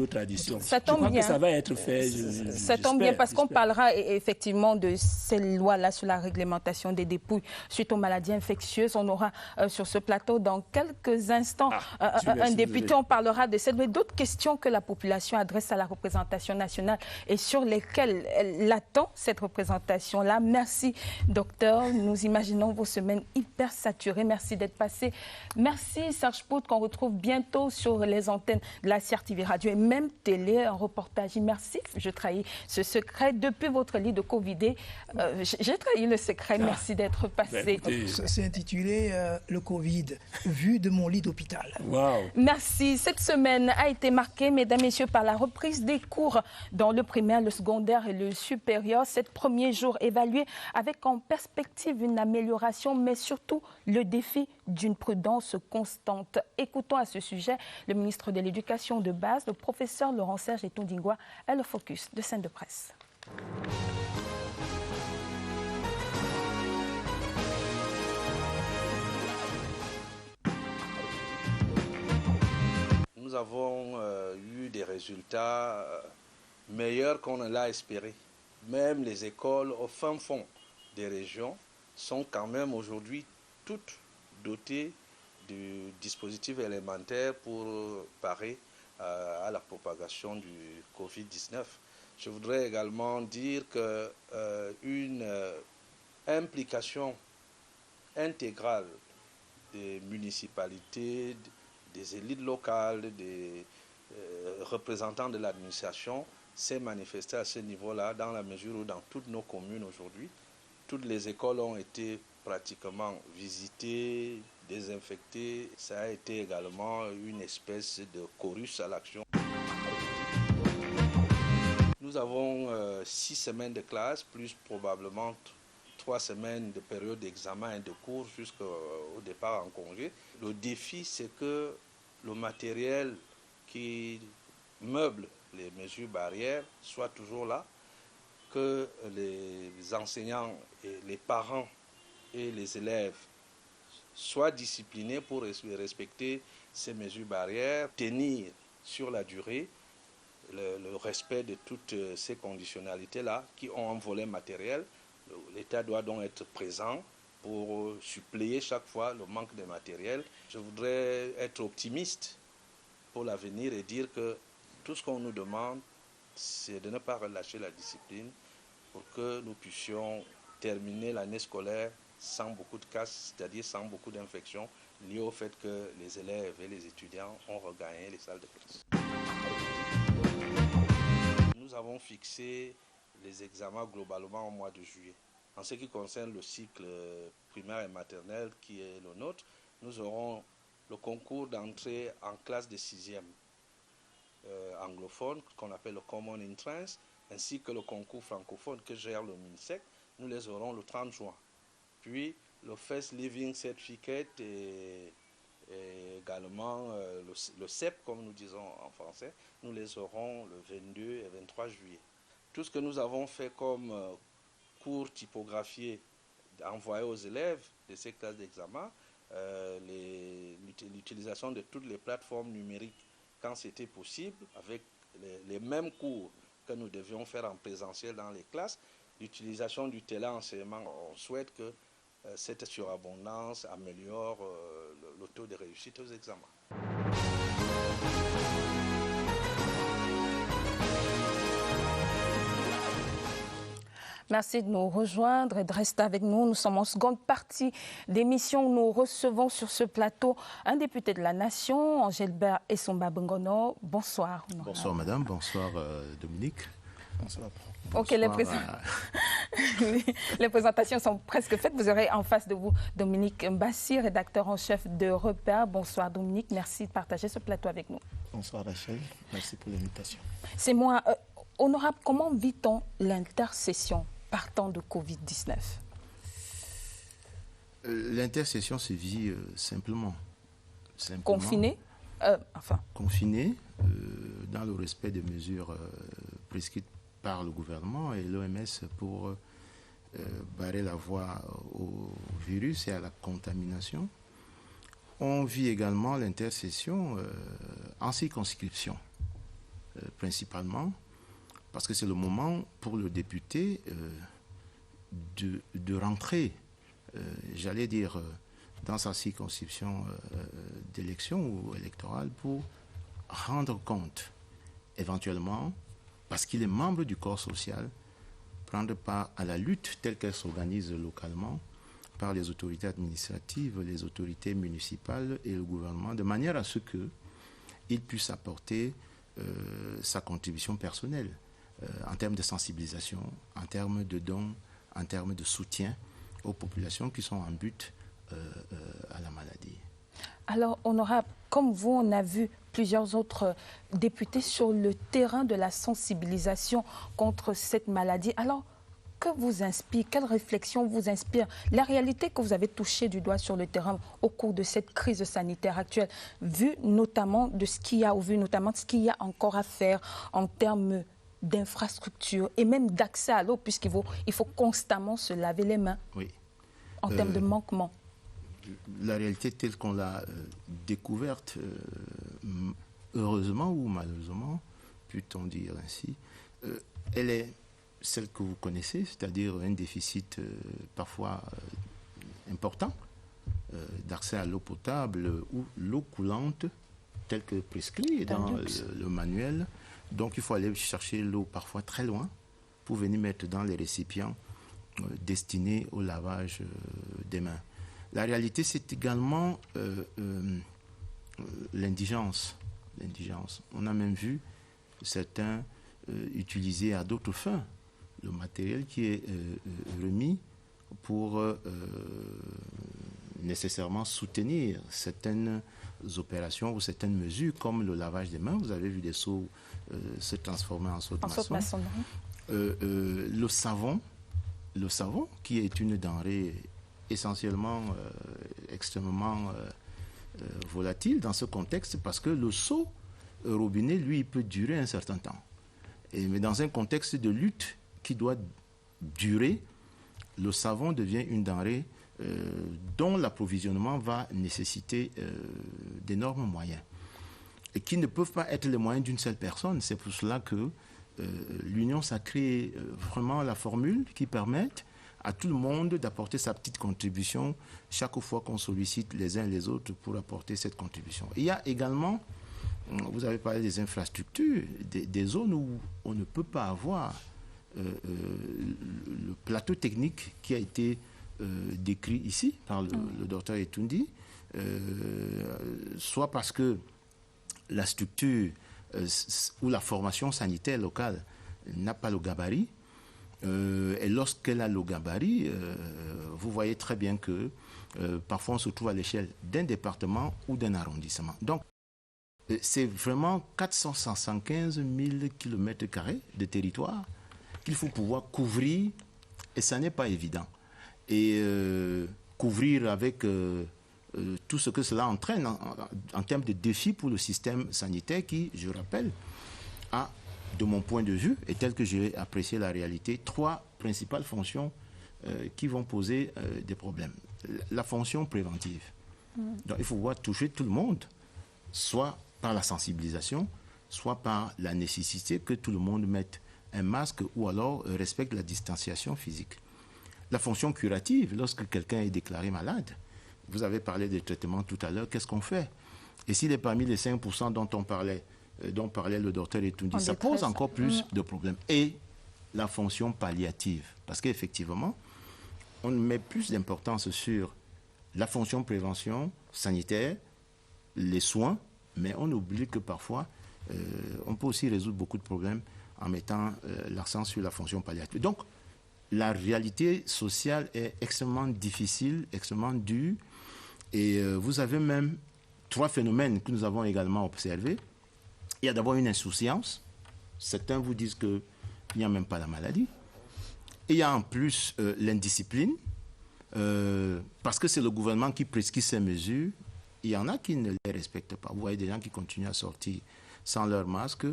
traditions. Ça tombe bien. Que ça va être fait. Ça tombe bien parce qu'on parlera effectivement de ces lois-là sur la réglementation des dépouilles suite aux maladies infectieuses. On aura sur ce plateau dans quelques instants un député. On parlera de cette, mais d'autres questions que la population adresse à la représentation nationale et sur lesquelles elle attend cette représentation-là. Merci, docteur. Nous imaginons vos semaines hyper saturées. Merci d'être passé. Merci, Serge Pout, qu'on retrouve bientôt sur les antennes de la CRTV Radio et même télé, un reportage. Merci. Je trahis ce secret depuis votre lit de Covidé. J'ai trahi le secret. Merci d'être passé. C'est intitulé le Covid, vu de mon lit d'hôpital. Wow. Merci. Cette semaine a été marquée, mesdames, messieurs, par la reprise des cours dans le primaire, le secondaire et le supérieur. 7 premiers jours évalués avec en perspective une amélioration, mais surtout le défi d'une prudence constante. Écoutons à ce sujet le ministre de l'Éducation de base, le professeur Laurent-Serge Etondingwa, et le focus de Scène de Presse. Nous avons eu des résultats meilleurs qu'on ne l'a espéré. Même les écoles au fin fond des régions sont quand même aujourd'hui toutes dotées du dispositif élémentaire pour parer à la propagation du Covid-19. Je voudrais également dire qu'une implication intégrale des municipalités, des élites locales, des représentants de l'administration s'est manifestée à ce niveau-là, dans la mesure où dans toutes nos communes aujourd'hui, toutes les écoles ont été pratiquement visitées, désinfectées. Ça a été également une espèce de chorus à l'action. Nous avons 6 semaines de classe, plus probablement 3 semaines de période d'examen et de cours jusqu'au départ en congé. Le défi, c'est que le matériel qui meuble les mesures barrières soit toujours là, que les enseignants et les parents et les élèves soient disciplinés pour respecter ces mesures barrières, tenir sur la durée le respect de toutes ces conditionnalités-là qui ont un volet matériel. L'État doit donc être présent pour suppléer chaque fois le manque de matériel. Je voudrais être optimiste pour l'avenir et dire que tout ce qu'on nous demande, c'est de ne pas relâcher la discipline pour que nous puissions terminer l'année scolaire sans beaucoup de cas, c'est-à-dire sans beaucoup d'infections liées au fait que les élèves et les étudiants ont regagné les salles de classe. Nous avons fixé les examens globalement au mois de juillet. En ce qui concerne le cycle primaire et maternel qui est le nôtre, nous aurons le concours d'entrée en classe de 6e anglophone, qu'on appelle le Common Entrance, ainsi que le concours francophone que gère le MINSEC. Nous les aurons le 30 juin. Puis le First Living Certificate et également le CEP, comme nous disons en français, nous les aurons le 22 et 23 juillet. Tout ce que nous avons fait comme cours typographiés envoyés aux élèves de ces classes d'examen, l'utilisation de toutes les plateformes numériques quand c'était possible, avec les mêmes cours que nous devions faire en présentiel dans les classes, l'utilisation du téléenseignement. On souhaite que cette surabondance améliore le taux de réussite aux examens. Merci de nous rejoindre et de rester avec nous. Nous sommes en seconde partie d'émission. Nous recevons sur ce plateau un député de la Nation, Angelbert Essomba Bengono. Bonsoir. Bonsoir madame, bonsoir Dominique. Bonsoir. Ok, les présentations sont presque faites. Vous aurez en face de vous Dominique Mbassi, rédacteur en chef de Repère. Bonsoir Dominique, merci de partager ce plateau avec nous. Bonsoir Rachel, merci pour l'invitation. C'est moi. Honorable, comment vit-on l'intercession partant de Covid-19? L'intercession se vit simplement. Confiné Confiné, dans le respect des mesures prescrites par le gouvernement et l'OMS pour barrer la voie au virus et à la contamination. On vit également l'intercession en circonscription, principalement, parce que c'est le moment pour le député de rentrer, j'allais dire, dans sa circonscription d'élection ou électorale pour rendre compte, éventuellement, parce qu'il est membre du corps social, prendre part à la lutte telle qu'elle s'organise localement par les autorités administratives, les autorités municipales et le gouvernement, de manière à ce qu'il puisse apporter sa contribution personnelle en termes de sensibilisation, en termes de dons, en termes de soutien aux populations qui sont en but à la maladie. Alors, honorable, comme vous, on a vu plusieurs autres députés sur le terrain de la sensibilisation contre cette maladie. Alors, que vous inspire, quelle réflexion vous inspire la réalité que vous avez touchée du doigt sur le terrain au cours de cette crise sanitaire actuelle, vu notamment de ce qu'il y a, ou vu notamment de ce qu'il y a encore à faire en termes d'infrastructures et même d'accès à l'eau, puisqu'il faut constamment se laver les mains, oui. En termes de manquement. La réalité telle qu'on l'a découverte, heureusement ou malheureusement, peut-on dire ainsi, elle est celle que vous connaissez, c'est-à-dire un déficit parfois important d'accès à l'eau potable ou l'eau coulante, telle que prescrit dans le manuel. Donc il faut aller chercher l'eau parfois très loin pour venir mettre dans les récipients destinés au lavage des mains. La réalité, c'est également l'indigence. On a même vu certains utiliser à d'autres fins le matériel qui est remis pour nécessairement soutenir certaines opérations ou certaines mesures comme le lavage des mains. Vous avez vu des seaux se transformer en seaux de maçon. Le savon, qui est une denrée essentiellement extrêmement volatile dans ce contexte, parce que le seau robinet, lui, il peut durer un certain temps. Mais dans un contexte de lutte qui doit durer, le savon devient une denrée dont l'approvisionnement va nécessiter d'énormes moyens et qui ne peuvent pas être les moyens d'une seule personne. C'est pour cela que l'Union a créé vraiment la formule qui permette à tout le monde d'apporter sa petite contribution chaque fois qu'on sollicite les uns les autres pour apporter cette contribution. Il y a également, vous avez parlé des infrastructures, des zones où on ne peut pas avoir le plateau technique qui a été décrit ici par le docteur Etoundi, soit parce que la structure ou la formation sanitaire locale n'a pas le gabarit, et lorsqu'elle a le gabarit, vous voyez très bien que parfois on se trouve à l'échelle d'un département ou d'un arrondissement. Donc, c'est vraiment 475 000 km² de territoire qu'il faut pouvoir couvrir, et ça n'est pas évident. Et couvrir avec tout ce que cela entraîne en termes de défis pour le système sanitaire qui, je rappelle, a, de mon point de vue, et tel que j'ai apprécié la réalité, 3 principales fonctions qui vont poser des problèmes. La fonction préventive. Donc il faut pouvoir toucher tout le monde, soit par la sensibilisation, soit par la nécessité que tout le monde mette un masque ou alors respecte la distanciation physique. La fonction curative, lorsque quelqu'un est déclaré malade, vous avez parlé des traitements tout à l'heure, qu'est-ce qu'on fait? Et s'il est parmi les 5% dont parlait le docteur Etoundi, ça pose encore plus de problèmes. Et la fonction palliative, parce qu'effectivement, on met plus d'importance sur la fonction prévention sanitaire, les soins, mais on oublie que parfois, on peut aussi résoudre beaucoup de problèmes en mettant l'accent sur la fonction palliative. Donc, la réalité sociale est extrêmement difficile, extrêmement dure, et vous avez même 3 phénomènes que nous avons également observés. Il y a d'abord une insouciance. Certains vous disent qu'il n'y a même pas la maladie. Et il y a en plus l'indiscipline, parce que c'est le gouvernement qui prescrit ces mesures. Il y en a qui ne les respectent pas. Vous voyez des gens qui continuent à sortir sans leur masque,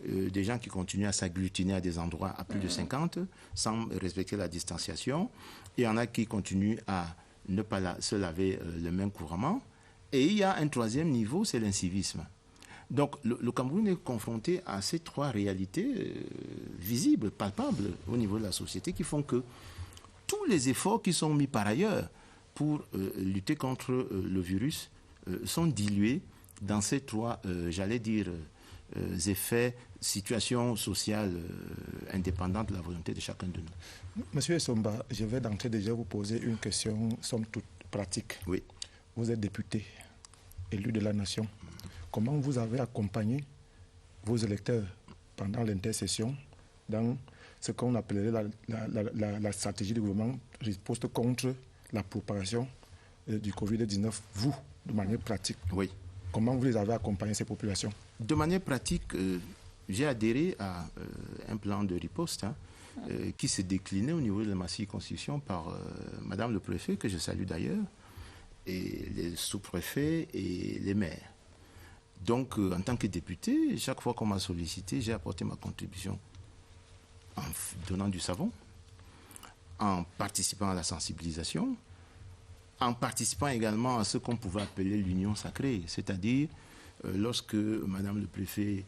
des gens qui continuent à s'agglutiner à des endroits à plus de 50 sans respecter la distanciation. Il y en a qui continuent à ne pas se laver les mains couramment. Et il y a un 3e niveau, c'est l'incivisme. Donc le Cameroun est confronté à ces 3 réalités visibles, palpables au niveau de la société qui font que tous les efforts qui sont mis par ailleurs pour lutter contre le virus sont dilués dans ces 3, j'allais dire, effets, situations sociales indépendantes de la volonté de chacun de nous. Monsieur Somba, je vais d'entrée déjà vous poser une question, somme toute pratique. Oui. Vous êtes député, élu de la nation. Comment vous avez accompagné vos électeurs pendant l'intercession dans ce qu'on appellerait la stratégie du gouvernement riposte contre la propagation du Covid-19, vous, de manière pratique? Oui. Comment vous les avez accompagnés, ces populations? De manière pratique, j'ai adhéré à un plan de riposte qui s'est décliné au niveau de ma circonscription par Madame le Préfet, que je salue d'ailleurs, et les sous-préfets et les maires. Donc, en tant que député, chaque fois qu'on m'a sollicité, j'ai apporté ma contribution en donnant du savon, en participant à la sensibilisation, en participant également à ce qu'on pouvait appeler l'union sacrée, c'est-à-dire lorsque Madame le Préfet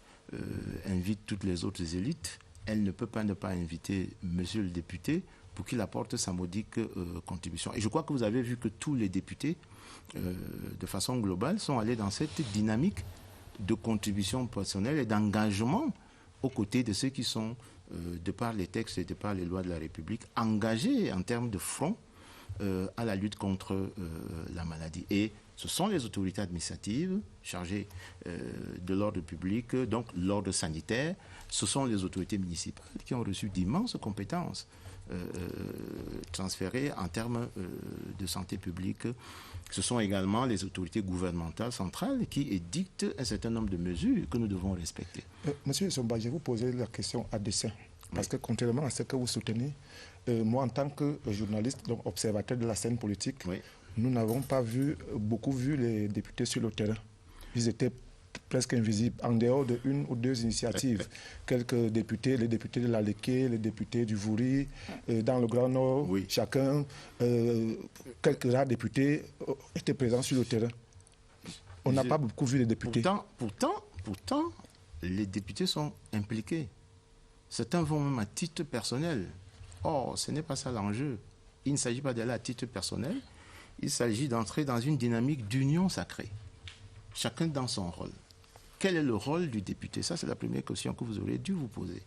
invite toutes les autres élites, elle ne peut pas ne pas inviter monsieur le député pour qu'il apporte sa modique contribution. Et je crois que vous avez vu que tous les députés, de façon globale, sont allés dans cette dynamique de contribution personnelle et d'engagement aux côtés de ceux qui sont, de par les textes et de par les lois de la République, engagés en termes de front à la lutte contre la maladie. Et ce sont les autorités administratives chargées de l'ordre public, donc l'ordre sanitaire. Ce sont les autorités municipales qui ont reçu d'immenses compétences transférées en termes de santé publique. Ce sont également les autorités gouvernementales centrales qui édictent un certain nombre de mesures que nous devons respecter. Monsieur Somba, je vais vous poser la question à dessein. Parce que contrairement à ce que vous soutenez, moi en tant que journaliste, donc observateur de la scène politique, nous n'avons pas beaucoup vu les députés sur le terrain. Ils étaient presque invisibles, en dehors de une ou deux initiatives. Quelques députés, les députés de la Léké, les députés du Vouri, dans le Grand Nord, chacun, quelques rares députés étaient présents sur le terrain. On n'a pas beaucoup vu les députés. Pourtant, les députés sont impliqués. Certains vont même à titre personnel. Or, ce n'est pas ça l'enjeu. Il ne s'agit pas d'aller à titre personnel. Il s'agit d'entrer dans une dynamique d'union sacrée. Chacun dans son rôle. Quel est le rôle du député? Ça, c'est la première question que vous auriez dû vous poser.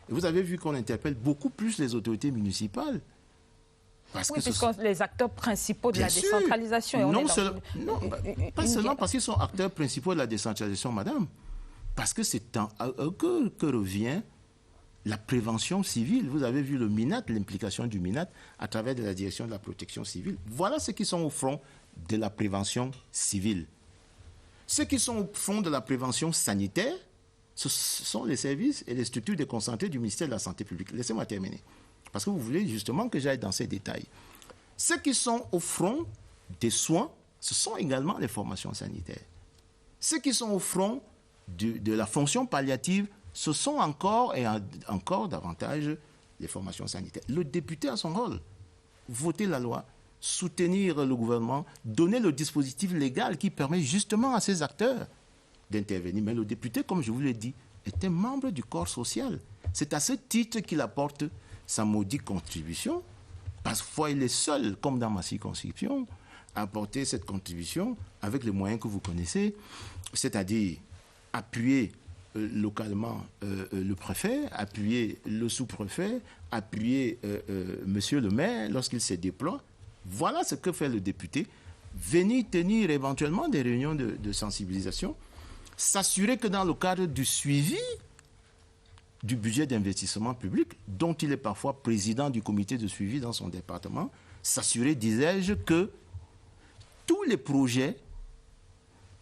Et vous avez vu qu'on interpelle beaucoup plus les autorités municipales. Parce que puisque les acteurs principaux de la décentralisation. Pas seulement parce qu'ils sont acteurs principaux de la décentralisation, madame. Parce que c'est à eux que revient la prévention civile. Vous avez vu le MINAT, l'implication du MINAT à travers de la direction de la protection civile. Voilà ceux qui sont au front de la prévention civile. Ceux qui sont au front de la prévention sanitaire, ce sont les services et les structures déconcentrées du ministère de la Santé publique. Laissez-moi terminer. Parce que vous voulez justement que j'aille dans ces détails. Ceux qui sont au front des soins, ce sont également les formations sanitaires. Ceux qui sont au front de la fonction palliative, ce sont encore et encore davantage les formations sanitaires. Le député a son rôle. Voter la loi, soutenir le gouvernement, donner le dispositif légal qui permet justement à ces acteurs d'intervenir. Mais le député, comme je vous l'ai dit, est un membre du corps social. C'est à ce titre qu'il apporte sa modique contribution. Parfois, il est seul, comme dans ma circonscription, à apporter cette contribution avec les moyens que vous connaissez, c'est-à-dire appuyer localement le préfet, appuyer le sous-préfet, appuyer monsieur le maire lorsqu'il se déploie. Voilà ce que fait le député. Venir tenir éventuellement des réunions de sensibilisation, s'assurer que dans le cadre du suivi du budget d'investissement public, dont il est parfois président du comité de suivi dans son département, s'assurer, disais-je, que tous les projets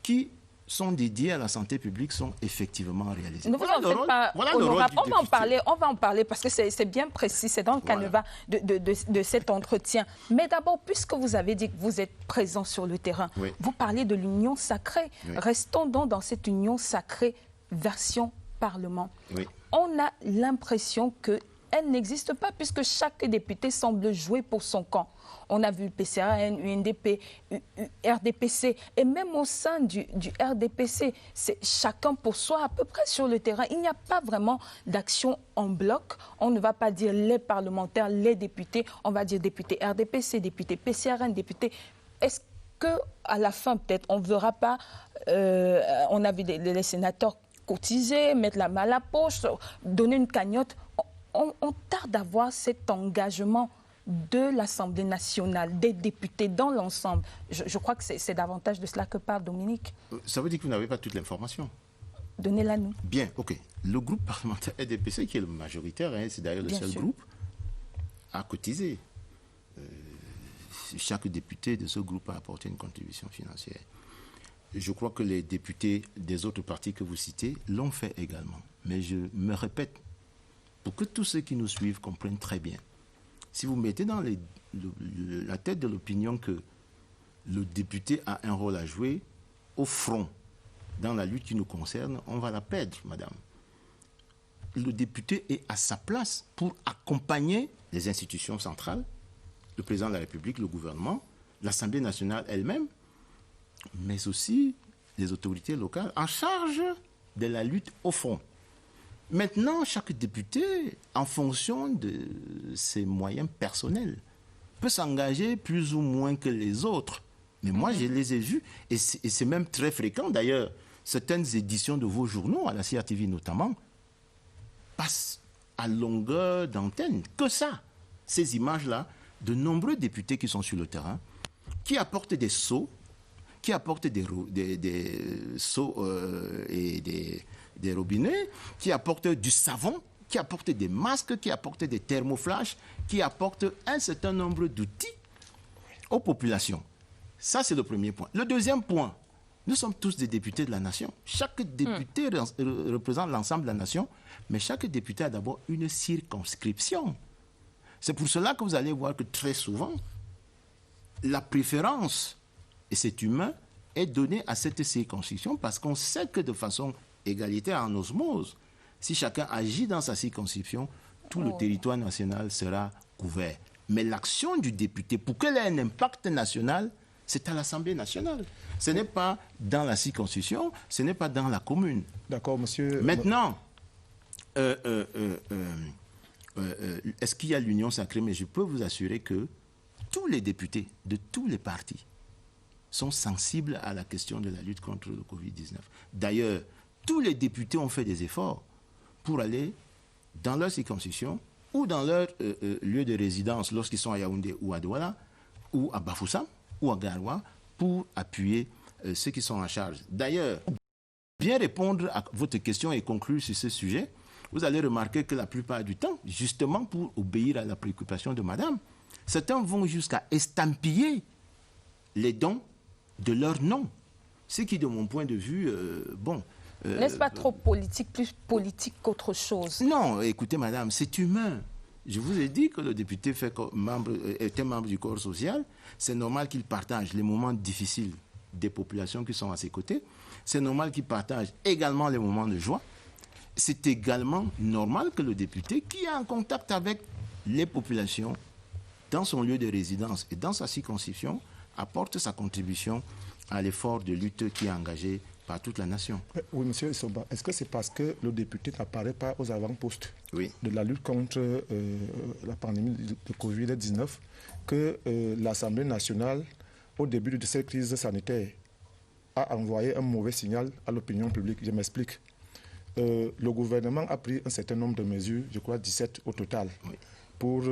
qui sont dédiés à la santé publique sont effectivement réalisés. Ne vous en faites pas, honorable. On va en parler parce que c'est bien précis, c'est dans le canevas de cet entretien. Mais d'abord, puisque vous avez dit que vous êtes présent sur le terrain, vous parlez de l'union sacrée. Restons donc dans cette union sacrée version Parlement. On a l'impression qu'elle n'existe pas puisque chaque député semble jouer pour son camp. On a vu PCRN, UNDP, RDPC, et même au sein du RDPC, c'est chacun pour soi à peu près sur le terrain. Il n'y a pas vraiment d'action en bloc. On ne va pas dire les parlementaires, les députés. On va dire député RDPC, député PCRN, député. Est-ce qu'à la fin, peut-être, on ne verra pas, on a vu les sénateurs cotiser, mettre la main à la poche, donner une cagnotte. On tarde à voir cet engagement de l'Assemblée nationale, des députés dans l'ensemble. Je crois que c'est davantage de cela que parle Dominique. Ça veut dire que vous n'avez pas toute l'information. Donnez-la nous. Bien, ok. Le groupe parlementaire RDPC, qui est le majoritaire, c'est d'ailleurs le seul groupe, a cotisé. Chaque député de ce groupe a apporté une contribution financière. Je crois que les députés des autres partis que vous citez l'ont fait également. Mais je me répète, pour que tous ceux qui nous suivent comprennent très bien, si vous mettez dans la tête de l'opinion que le député a un rôle à jouer au front dans la lutte qui nous concerne, on va la perdre, madame. Le député est à sa place pour accompagner les institutions centrales, le président de la République, le gouvernement, l'Assemblée nationale elle-même, mais aussi les autorités locales en charge de la lutte au fond. Maintenant, chaque député, en fonction de ses moyens personnels, peut s'engager plus ou moins que les autres. Mais moi, je les ai vus, et c'est même très fréquent d'ailleurs. Certaines éditions de vos journaux, à la CRTV notamment, passent à longueur d'antenne. Que ça, ces images-là, de nombreux députés qui sont sur le terrain, qui apportent des seaux, qui apportent des seaux et des robinets, qui apportent du savon, qui apportent des masques, qui apportent des thermoflash, qui apportent un certain nombre d'outils aux populations. Ça, c'est le premier point. Le deuxième point, nous sommes tous des députés de la nation. Chaque député représente l'ensemble de la nation, mais chaque député a d'abord une circonscription. C'est pour cela que vous allez voir que très souvent, la préférence, et c'est humain, est donnée à cette circonscription parce qu'on sait que de façon égalitaire, en osmose, si chacun agit dans sa circonscription, tout le territoire national sera couvert. Mais l'action du député, pour qu'elle ait un impact national, c'est à l'Assemblée nationale. Ce n'est pas dans la circonscription, ce n'est pas dans la commune. D'accord, monsieur. Maintenant, est-ce qu'il y a l'union sacrée? Mais je peux vous assurer que tous les députés de tous les partis sont sensibles à la question de la lutte contre le Covid-19. D'ailleurs, tous les députés ont fait des efforts pour aller dans leur circonscription ou dans leur lieu de résidence lorsqu'ils sont à Yaoundé ou à Douala ou à Bafoussam ou à Garoua pour appuyer ceux qui sont en charge. D'ailleurs, bien répondre à votre question et conclure sur ce sujet, vous allez remarquer que la plupart du temps, justement pour obéir à la préoccupation de madame, certains vont jusqu'à estampiller les dons de leur nom. Ce qui, de mon point de vue, n'est-ce pas trop politique, plus politique qu'autre chose? Non, écoutez madame, c'est humain. Je vous ai dit que le député était membre du corps social. C'est normal qu'il partage les moments difficiles des populations qui sont à ses côtés. C'est normal qu'il partage également les moments de joie. C'est également normal que le député, qui est en contact avec les populations dans son lieu de résidence et dans sa circonscription, apporte sa contribution à l'effort de lutte qui est engagé par toute la nation. Oui, monsieur Soba, est-ce que c'est parce que le député n'apparaît pas aux avant-postes de la lutte contre la pandémie de Covid-19 que l'Assemblée nationale, au début de cette crise sanitaire, a envoyé un mauvais signal à l'opinion publique? Je m'explique. Le gouvernement a pris un certain nombre de mesures, je crois 17 au total, pour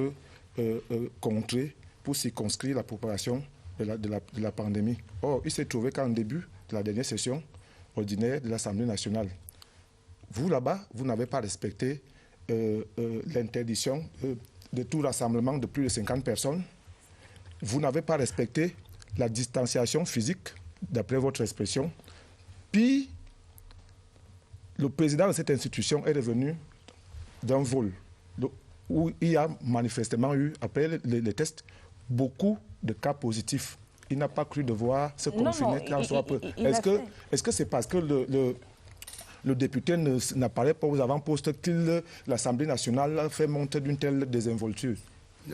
contrer, pour circonscrire la propagation de la pandémie. Or, il s'est trouvé qu'en début de la dernière session ordinaire de l'Assemblée nationale, vous là-bas, vous n'avez pas respecté l'interdiction de tout rassemblement de plus de 50 personnes. Vous n'avez pas respecté la distanciation physique, d'après votre expression. Puis, le président de cette institution est revenu d'un vol où il y a manifestement eu, après les tests, beaucoup de cas positifs. Il n'a pas cru devoir se confiner quand soit peu. Est-ce que c'est parce que le député n'apparaît pas aux avant-postes que l'Assemblée nationale fait montre d'une telle désinvolture?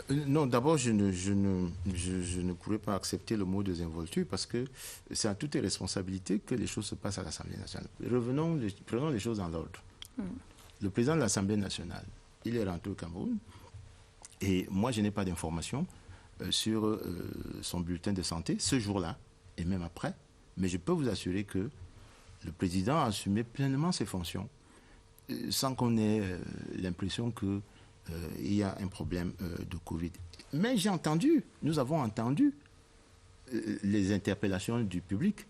Non, d'abord, je ne pourrais pas accepter le mot désinvolture parce que c'est à toutes les responsabilités que les choses se passent à l'Assemblée nationale. Prenons les choses dans l'ordre. Le président de l'Assemblée nationale, il est rentré au Cameroun et moi, je n'ai pas d'informations sur son bulletin de santé ce jour-là et même après. Mais je peux vous assurer que le président a assumé pleinement ses fonctions sans qu'on ait l'impression que il y a un problème de Covid. Mais nous avons entendu les interpellations du public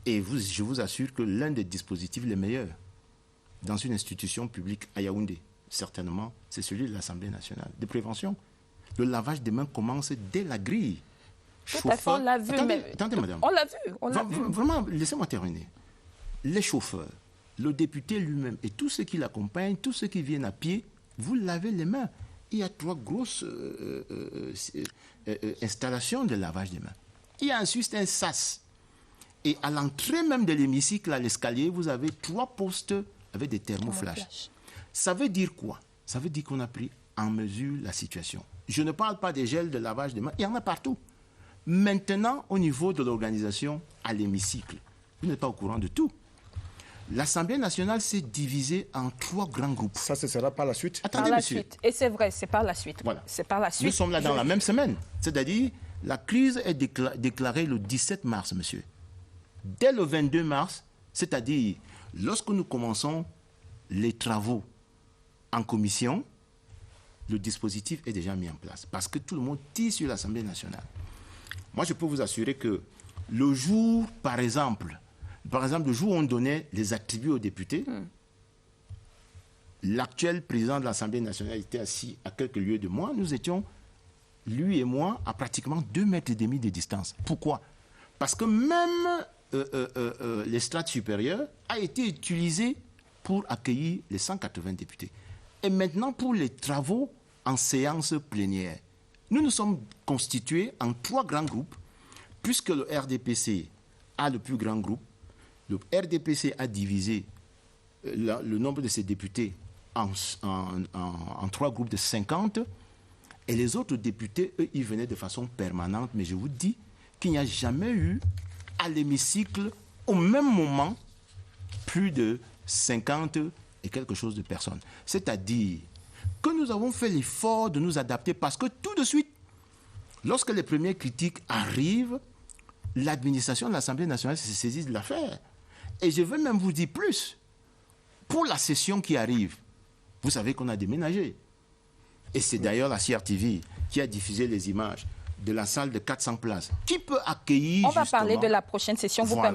et je vous assure que l'un des dispositifs les meilleurs dans une institution publique à Yaoundé, certainement, c'est celui de l'Assemblée nationale de prévention. Le lavage des mains commence dès la grille. Tout à fait, on l'a vu. Attendez, madame. On l'a vu. Vraiment, laissez-moi terminer. Les chauffeurs, le député lui-même et tous ceux qui l'accompagnent, tous ceux qui viennent à pied, vous lavez les mains. Il y a 3 grosses installations de lavage des mains. Il y a ensuite un sas. Et à l'entrée même de l'hémicycle, à l'escalier, vous avez 3 postes avec des thermoflash. Ça veut dire quoi? Ça veut dire qu'on a pris en mesure la situation. Je ne parle pas des gels de lavage des mains, il y en a partout. Maintenant, au niveau de l'organisation à l'hémicycle, vous n'êtes pas au courant de tout. l'Assemblée nationale s'est divisée en 3 grands groupes. Ça, ce sera par la suite. Attendez, par la monsieur. suite. Et c'est vrai, c'est par la suite. Voilà. C'est par la suite. Nous sommes là dans la même semaine. C'est-à-dire, la crise est déclarée le 17 mars, monsieur. Dès le 22 mars, c'est-à-dire, lorsque nous commençons les travaux en commission, le dispositif est déjà mis en place. Parce que tout le monde tire sur l'Assemblée nationale. Moi, je peux vous assurer que le jour, par exemple, le jour où on donnait les attributs aux députés, l'actuel président de l'Assemblée nationale était assis à quelques lieues de moi. Nous étions, lui et moi, à pratiquement 2,5 mètres de distance. Pourquoi? Parce que même les strates supérieures a été utilisé pour accueillir les 180 députés. Et maintenant, pour les travaux en séance plénière, nous nous sommes constitués en 3 grands groupes, puisque le RDPC a le plus grand groupe. Le RDPC a divisé le nombre de ses députés en 3 groupes de 50, et les autres députés, eux, ils venaient de façon permanente. Mais je vous dis qu'il n'y a jamais eu à l'hémicycle, au même moment, plus de 50 et quelque chose de personnes. C'est-à-dire que nous avons fait l'effort de nous adapter parce que tout de suite, lorsque les premières critiques arrivent, l'administration de l'Assemblée nationale se saisit de l'affaire. Et je veux même vous dire plus. Pour la session qui arrive, vous savez qu'on a déménagé. Et c'est d'ailleurs la CRTV qui a diffusé les images de la salle de 400 places. Qui peut accueillir On va parler de la prochaine session. Voilà.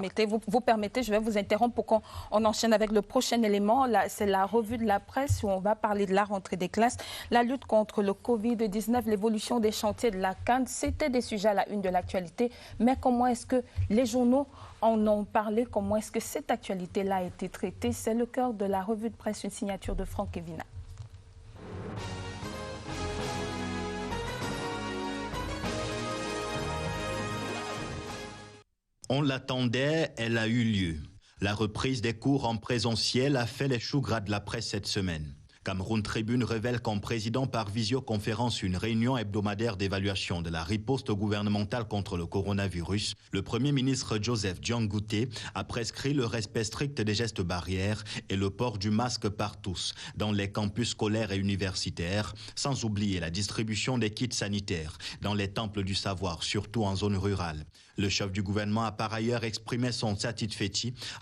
Vous permettez, je vais vous interrompre pour qu'on enchaîne avec le prochain élément. C'est la revue de la presse où on va parler de la rentrée des classes, la lutte contre le Covid-19, l'évolution des chantiers de la CAN. C'était des sujets à la une de l'actualité. Mais comment est-ce que les journaux en ont parlé? Comment est-ce que cette actualité-là a été traitée? C'est le cœur de la revue de presse, une signature de Franck Evina. On l'attendait, elle a eu lieu. La reprise des cours en présentiel a fait les choux gras de la presse cette semaine. Cameroun Tribune révèle qu'en présidant par visioconférence une réunion hebdomadaire d'évaluation de la riposte gouvernementale contre le coronavirus, le Premier ministre Joseph Diangoute a prescrit le respect strict des gestes barrières et le port du masque par tous dans les campus scolaires et universitaires, sans oublier la distribution des kits sanitaires dans les temples du savoir, surtout en zone rurale. Le chef du gouvernement a par ailleurs exprimé son satisfait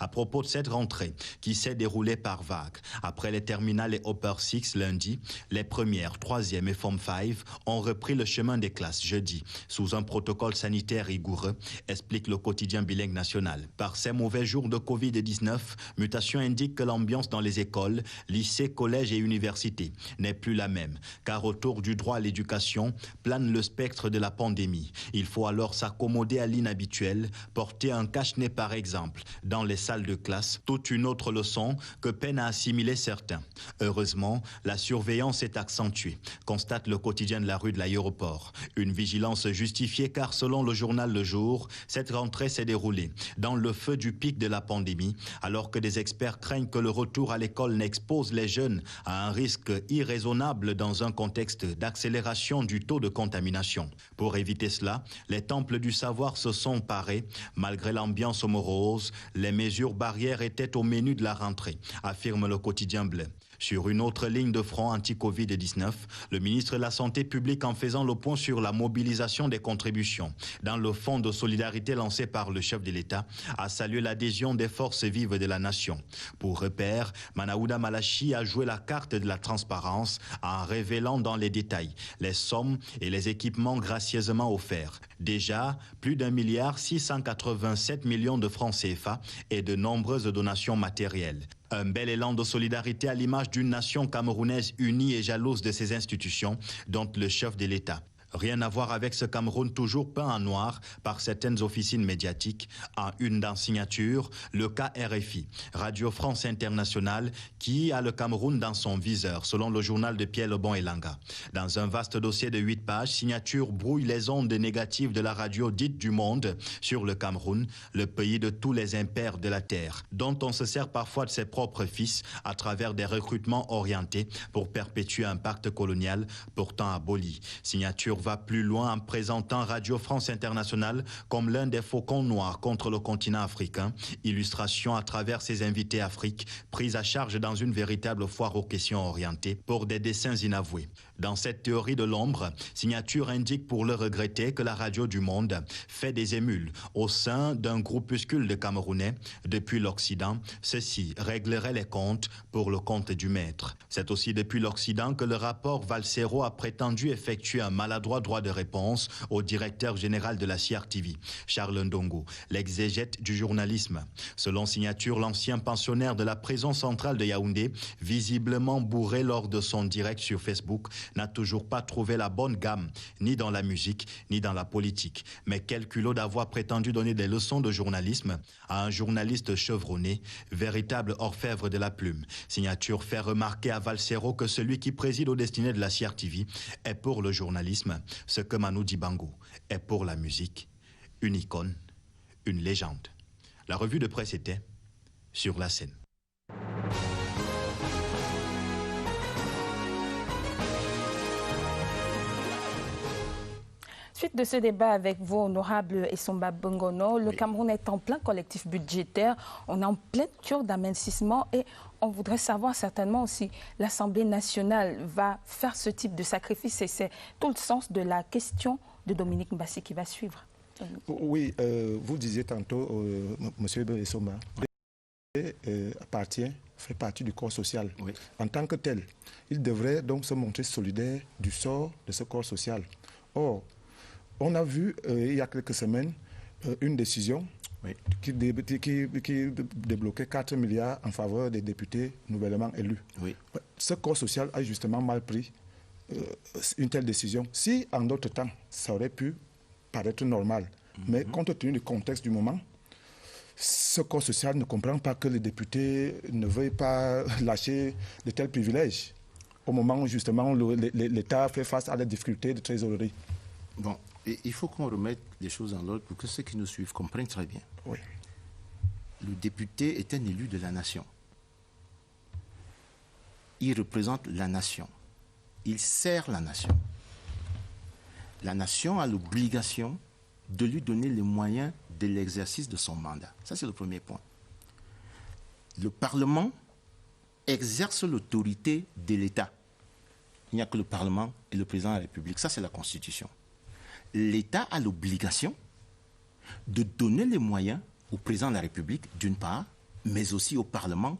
à propos de cette rentrée qui s'est déroulée par vagues. Après les terminales et Upper 6 lundi, les premières, 3e et Form 5 ont repris le chemin des classes jeudi, sous un protocole sanitaire rigoureux, explique le quotidien bilingue national. Par ces mauvais jours de Covid-19, Mutation indique que l'ambiance dans les écoles, lycées, collèges et universités n'est plus la même, car autour du droit à l'éducation plane le spectre de la pandémie. Il faut alors s'accommoder à inhabituel, porter un cache-nez par exemple dans les salles de classe, toute une autre leçon que peinent à assimiler certains. Heureusement, la surveillance est accentuée, constate le quotidien de la rue de l'aéroport. Une vigilance justifiée car selon le journal Le Jour, cette rentrée s'est déroulée dans le feu du pic de la pandémie, alors que des experts craignent que le retour à l'école n'expose les jeunes à un risque irraisonnable dans un contexte d'accélération du taux de contamination. Pour éviter cela, les temples du savoir se sont parés. Malgré l'ambiance morose, les mesures barrières étaient au menu de la rentrée, affirme le quotidien bleu. Sur une autre ligne de front anti-Covid-19, le ministre de la Santé publique en faisant le point sur la mobilisation des contributions dans le fonds de solidarité lancé par le chef de l'État a salué l'adhésion des forces vives de la nation. Pour repère, Manaouda Malachi a joué la carte de la transparence en révélant dans les détails les sommes et les équipements gracieusement offerts. Déjà, plus d'1,687 milliard de francs CFA et de nombreuses donations matérielles. Un bel élan de solidarité à l'image d'une nation camerounaise unie et jalouse de ses institutions, dont le chef de l'État. Rien à voir avec ce Cameroun toujours peint en noir par certaines officines médiatiques. En une dans signature, le cas RFI, Radio France Internationale, qui a le Cameroun dans son viseur, selon le journal de Pierre Lebon Elanga. Dans un vaste dossier de 8 pages, signature brouille les ondes négatives de la radio dite du monde sur le Cameroun, le pays de tous les impairs de la terre, dont on se sert parfois de ses propres fils à travers des recrutements orientés pour perpétuer un pacte colonial pourtant aboli. Signature va plus loin en présentant Radio France Internationale comme l'un des faucons noirs contre le continent africain. Illustration à travers ses invités Afrique, prise à charge dans une véritable foire aux questions orientées pour des dessins inavoués. Dans cette théorie de l'ombre, Signature indique pour le regretter que la radio du monde fait des émules au sein d'un groupuscule de Camerounais. Depuis l'Occident, ceci réglerait les comptes pour le compte du maître. C'est aussi depuis l'Occident que le rapport Valsero a prétendu effectuer un maladroit droit de réponse au directeur général de la CRTV, Charles Ndongo, l'exégète du journalisme. Selon Signature, l'ancien pensionnaire de la prison centrale de Yaoundé, visiblement bourré lors de son direct sur Facebook, n'a toujours pas trouvé la bonne gamme, ni dans la musique, ni dans la politique. Mais quel culot d'avoir prétendu donner des leçons de journalisme à un journaliste chevronné, véritable orfèvre de la plume. Signature fait remarquer à Valsero que celui qui préside aux destinées de la CRTV est pour le journalisme ce que Manu Dibango est pour la musique, une icône, une légende. La revue de presse était Sur la scène. Suite de ce débat avec vous, honorable Essomba Bongono, le Cameroun est en plein collectif budgétaire, on est en pleine cure d'amincissement et on voudrait savoir certainement si l'Assemblée nationale va faire ce type de sacrifice et c'est tout le sens de la question de Dominique Mbassi qui va suivre. Oui, vous disiez tantôt, monsieur Essomba, fait partie du corps social. Oui. En tant que tel, il devrait donc se montrer solidaire du sort de ce corps social. Or, on a vu il y a quelques semaines une décision qui débloquait 4 milliards en faveur des députés nouvellement élus. Oui. Ce corps social a justement mal pris une telle décision. Si en d'autres temps, ça aurait pu paraître normal, mais compte tenu du contexte du moment, ce corps social ne comprend pas que les députés ne veuillent pas lâcher de tels privilèges au moment où justement l'État fait face à des difficultés de trésorerie. Bon, il faut qu'on remette les choses en ordre pour que ceux qui nous suivent comprennent très bien. Oui. Le député est un élu de la nation. Il représente la nation. Il sert la nation. La nation a l'obligation de lui donner les moyens de l'exercice de son mandat. Ça, c'est le premier point. Le Parlement exerce l'autorité de l'État. Il n'y a que le Parlement et le président de la République. Ça, c'est la Constitution. L'État a l'obligation de donner les moyens au président de la République, d'une part, mais aussi au Parlement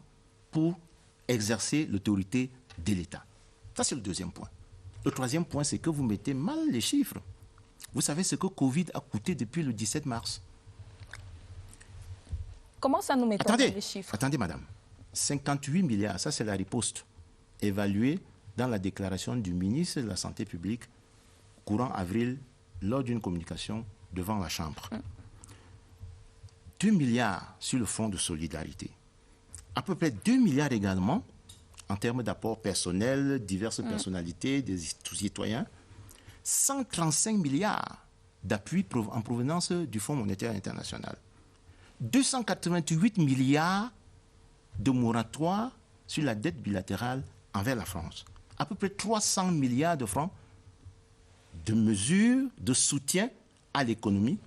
pour exercer l'autorité de l'État. Ça, c'est le deuxième point. Le troisième point, c'est que vous mettez mal les chiffres. Vous savez ce que Covid a coûté depuis le 17 mars. Comment ça nous met les chiffres? Attendez, madame. 58 milliards, ça c'est la riposte, évaluée dans la déclaration du ministre de la Santé publique courant avril lors d'une communication devant la Chambre. 2 milliards sur le fonds de solidarité. À peu près 2 milliards également en termes d'apports personnels, diverses personnalités, des citoyens. 135 milliards d'appui en provenance du Fonds monétaire international. 288 milliards de moratoire sur la dette bilatérale envers la France. À peu près 300 milliards de francs de mesures de soutien à l'économie.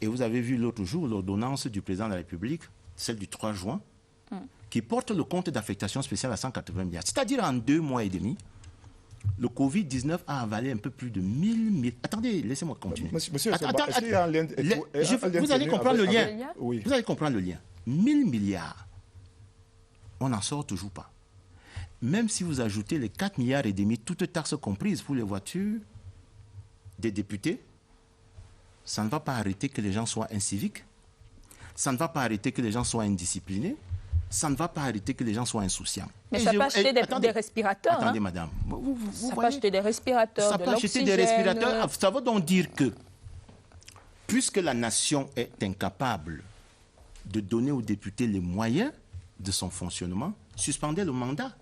Et vous avez vu l'autre jour l'ordonnance du président de la République, celle du 3 juin, qui porte le compte d'affectation spéciale à 180 milliards. C'est-à-dire en 2 mois et demi, le Covid-19 a avalé un peu plus de 1000... Attendez, laissez-moi continuer. Monsieur, est-ce qu'il y a un lien... Vous allez comprendre le lien. Oui. Vous allez comprendre le lien. 1000 milliards, on n'en sort toujours pas. Même si vous ajoutez les 4 milliards et demi, toutes taxes comprises pour les voitures des députés, ça ne va pas arrêter que les gens soient inciviques, ça ne va pas arrêter que les gens soient indisciplinés, ça ne va pas arrêter que les gens soient insouciants. Mais ça peut acheter des respirateurs. Attendez, madame. Ça peut acheter des respirateurs, ça peut acheter des respirateurs. Ça veut donc dire que, puisque la nation est incapable de donner aux députés les moyens de son fonctionnement, suspendez le mandat.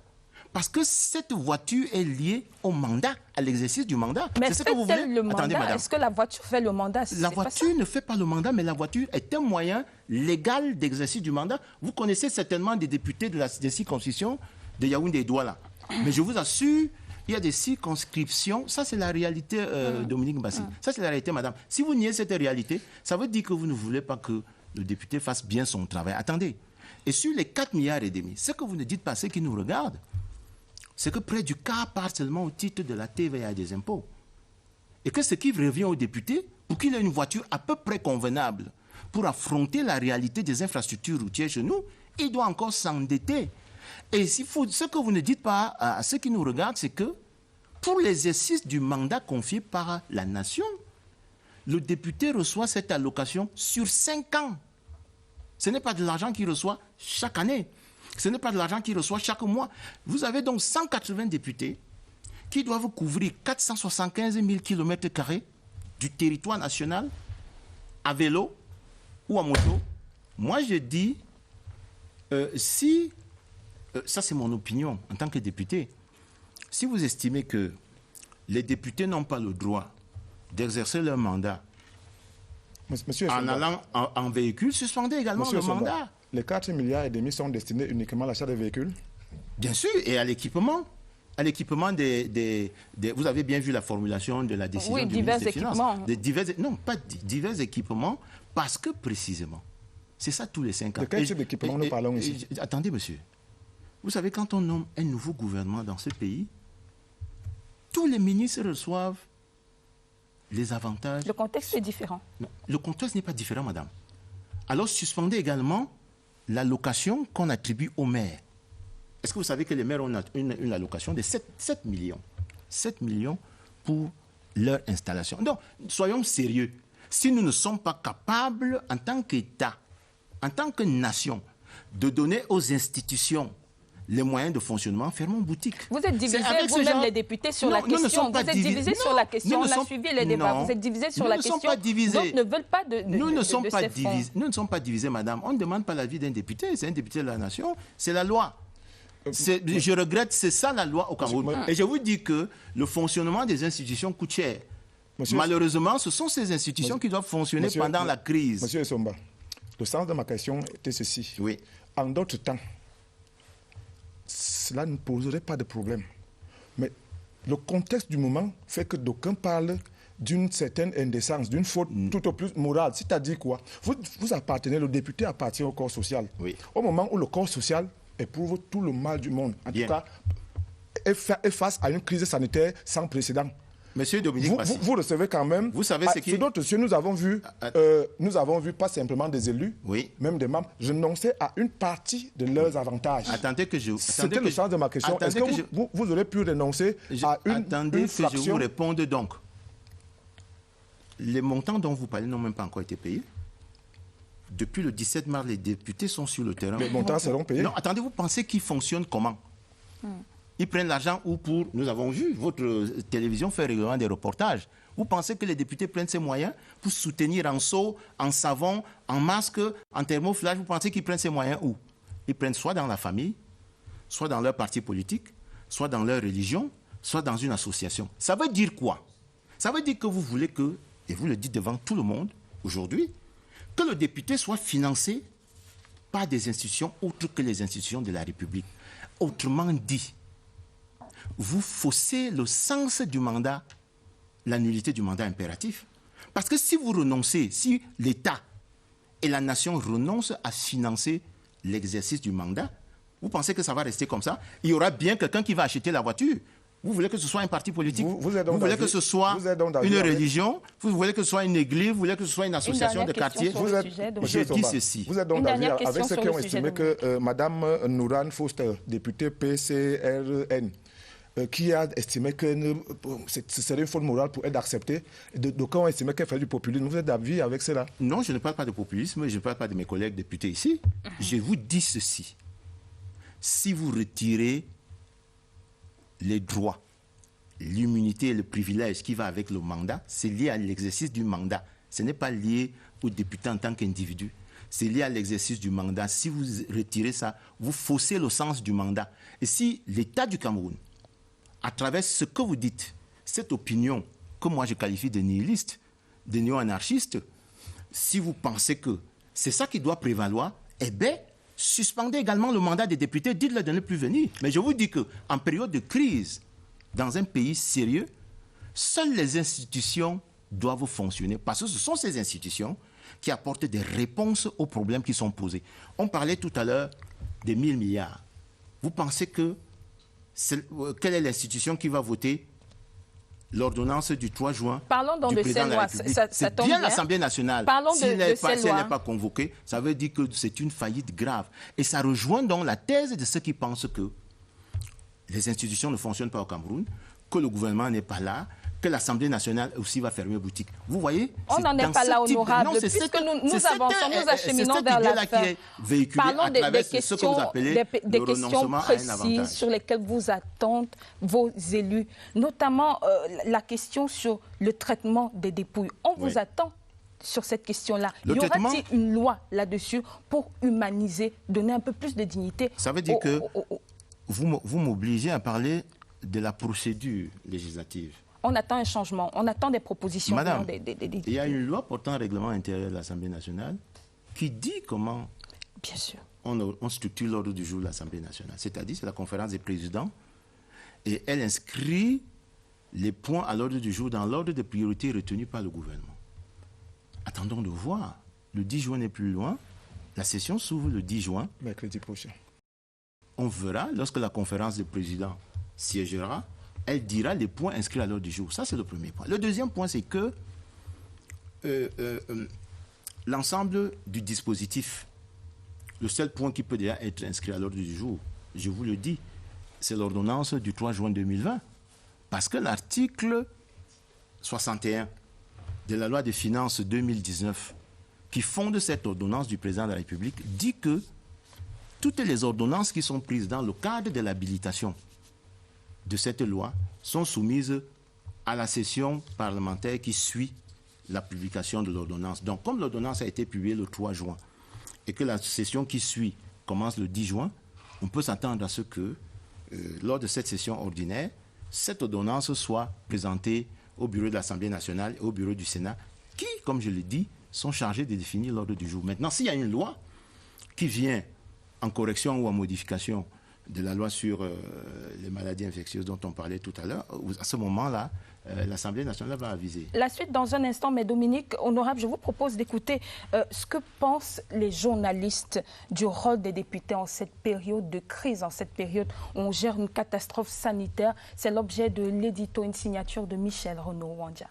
Parce que cette voiture est liée au mandat, à l'exercice du mandat. Mais c'est ce que vous voulez. Attendez, madame. Est-ce que la voiture fait le mandat? La voiture ne fait pas le mandat, mais la voiture est un moyen légal d'exercice du mandat. Vous connaissez certainement des députés des circonscriptions de Yaoundé et Douala. Mais je vous assure, il y a des circonscriptions. Ça, c'est la réalité, Dominique Mbassi. Ça, c'est la réalité, madame. Si vous niez cette réalité, ça veut dire que vous ne voulez pas que le député fasse bien son travail. Attendez. Et sur les 4,5 milliards, ce que vous ne dites pas, ceux qui nous regardent, c'est que près du quart part seulement au titre de la TVA et des impôts. Et que ce qui revient au député, pour qu'il ait une voiture à peu près convenable pour affronter la réalité des infrastructures routières chez nous, il doit encore s'endetter. Et ce que vous ne dites pas à ceux qui nous regardent, c'est que pour l'exercice du mandat confié par la nation, le député reçoit cette allocation sur 5 ans. Ce n'est pas de l'argent qu'il reçoit chaque année. Ce n'est pas de l'argent qu'il reçoit chaque mois. Vous avez donc 180 députés qui doivent couvrir 475 000 km² du territoire national à vélo ou à moto. Moi, je dis, ça c'est mon opinion en tant que député, si vous estimez que les députés n'ont pas le droit d'exercer leur mandat en allant en véhicule, suspendez également le mandat. Les 4,5 milliards sont destinés uniquement à l'achat des véhicules? Bien sûr, et à l'équipement. À l'équipement vous avez bien vu la formulation de la décision du ministre des Finances. Divers équipements, parce que précisément, c'est ça tous les 5 ans. De quel type d'équipement nous parlons ici? Attendez, monsieur. Vous savez, quand on nomme un nouveau gouvernement dans ce pays, tous les ministres reçoivent les avantages. Le contexte est différent. Non, le contexte n'est pas différent, madame. Alors, suspendez également l'allocation qu'on attribue aux maires. Est-ce que vous savez que les maires ont une allocation de 7 millions 7 millions pour leur installation. Donc, soyons sérieux. Si nous ne sommes pas capables, en tant qu'État, en tant que nation, de donner aux institutions les moyens de fonctionnement, fermons boutique. Vous êtes divisés, vous-même les députés, sur la question. Vous êtes divisés sur la question. On a suivi les débats. Vous êtes divisés sur la question. Nous ne veulent pas de Nous ne sommes pas divisés. Nous ne sommes pas divisés, madame. On ne demande pas l'avis d'un député. C'est un député de la nation. C'est la loi. Je regrette, c'est ça la loi au Cameroun. Et je vous dis que le fonctionnement des institutions coûte cher. Malheureusement, ce sont ces institutions qui doivent fonctionner pendant la crise. Monsieur Essomba, le sens de ma question était ceci. Oui. En d'autres temps, cela ne poserait pas de problème. Mais le contexte du moment fait que d'aucuns parlent d'une certaine indécence, d'une faute tout au plus morale. C'est-à-dire quoi? Vous appartenez, le député appartient au corps social. Oui. Au moment où le corps social éprouve tout le mal du monde, en tout cas, est face à une crise sanitaire sans précédent. Monsieur Dominique Mbassi, vous recevez quand même. Vous savez ce qui... Sur d'autres dossiers, nous avons vu pas simplement des élus, même des membres, renoncer à une partie de leurs avantages. C'était le sens de ma question. Est-ce que vous aurez pu renoncer à une fraction? Que je vous réponde donc. Les montants dont vous parlez n'ont même pas encore été payés. Depuis le 17 mars, les députés sont sur le terrain. Les montants seront payés? Non, attendez, vous pensez qu'ils fonctionnent comment? Ils prennent l'argent ou pour... Nous avons vu, votre télévision fait régulièrement des reportages. Vous pensez que les députés prennent ces moyens pour soutenir en seau, en savon, en masque, en thermoflage? Vous pensez qu'ils prennent ces moyens où? Ils prennent soit dans la famille, soit dans leur parti politique, soit dans leur religion, soit dans une association. Ça veut dire quoi? Ça veut dire que vous voulez que, et vous le dites devant tout le monde aujourd'hui, que le député soit financé par des institutions autres que les institutions de la République. Autrement dit, vous faussez le sens du mandat, la nullité du mandat impératif. Parce que si vous renoncez, si l'État et la nation renoncent à financer l'exercice du mandat, vous pensez que ça va rester comme ça? Il y aura bien quelqu'un qui va acheter la voiture. Vous voulez que ce soit un parti politique? Vous voulez que ce soit une religion? Vous voulez que ce soit une église? Vous voulez que ce soit une association de quartier? Je dis ceci. Vous êtes donc d'accord avec ceux qui ont estimé que Mme Nourane Foster, députée PCRN, qui a estimé que ce serait une faute morale pour elle d'accepter, d'aucuns ont estimé qu'elle fait du populisme. Vous êtes d'avis avec cela? Non, je ne parle pas de populisme, je ne parle pas de mes collègues députés ici. Je vous dis ceci. Si vous retirez les droits, l'immunité et le privilège qui va avec le mandat, c'est lié à l'exercice du mandat. Ce n'est pas lié au député en tant qu'individu. C'est lié à l'exercice du mandat. Si vous retirez ça, vous faussez le sens du mandat. Et si l'État du Cameroun, à travers ce que vous dites, cette opinion que moi je qualifie de nihiliste, de néo-anarchiste, si vous pensez que c'est ça qui doit prévaloir, eh bien, suspendez également le mandat des députés, dites-leur de ne plus venir. Mais je vous dis qu'en période de crise, dans un pays sérieux, seules les institutions doivent fonctionner parce que ce sont ces institutions qui apportent des réponses aux problèmes qui sont posés. On parlait tout à l'heure des 1000 milliards. Vous pensez que quelle est l'institution qui va voter l'ordonnance du 3 juin Parlons donc du de président ces de la lois. République? Ça C'est tombe bien bien. l'Assemblée nationale. Parlons Si elle de n'est ces pas convoquée, ça veut dire que c'est une faillite grave. Et ça rejoint donc la thèse de ceux qui pensent que les institutions ne fonctionnent pas au Cameroun, que le gouvernement n'est pas là, que l'Assemblée nationale aussi va fermer boutique. Vous voyez? On n'en est pas là, honorable, puisque nous avançons, nous acheminons vers la fin. Parlons des questions précises sur lesquelles vous attendez vos élus, notamment la question sur le traitement des dépouilles. On vous attend sur cette question-là. Y aura-t-il une loi là-dessus pour humaniser, donner un peu plus de dignité? Ça veut dire que vous m'obligez à parler de la procédure législative. On attend un changement, on attend des propositions. Madame, il y a une loi portant règlement intérieur de l'Assemblée nationale qui dit comment bien sûr. On structure l'ordre du jour de l'Assemblée nationale. C'est-à-dire, c'est la conférence des présidents et elle inscrit les points à l'ordre du jour dans l'ordre de priorité retenu par le gouvernement. Attendons de voir. Le 10 juin n'est plus loin. La session s'ouvre le 10 juin. Mercredi prochain. On verra, lorsque la conférence des présidents siégera, elle dira les points inscrits à l'ordre du jour. Ça, c'est le premier point. Le deuxième point, c'est que l'ensemble du dispositif, le seul point qui peut déjà être inscrit à l'ordre du jour, je vous le dis, c'est l'ordonnance du 3 juin 2020. Parce que l'article 61 de la loi des finances 2019, qui fonde cette ordonnance du président de la République, dit que toutes les ordonnances qui sont prises dans le cadre de l'habilitation de cette loi sont soumises à la session parlementaire qui suit la publication de l'ordonnance. Donc, comme l'ordonnance a été publiée le 3 juin et que la session qui suit commence le 10 juin, on peut s'attendre à ce que, lors de cette session ordinaire, cette ordonnance soit présentée au bureau de l'Assemblée nationale et au bureau du Sénat, qui, comme je l'ai dit, sont chargés de définir l'ordre du jour. Maintenant, s'il y a une loi qui vient en correction ou en modification de la loi sur les maladies infectieuses dont on parlait tout à l'heure, à ce moment-là, l'Assemblée nationale va aviser. La suite dans un instant, mais Dominique, honorable, je vous propose d'écouter ce que pensent les journalistes du rôle des députés en cette période de crise, en cette période où on gère une catastrophe sanitaire. C'est l'objet de l'édito, une signature de Michel Renaud-Wandia.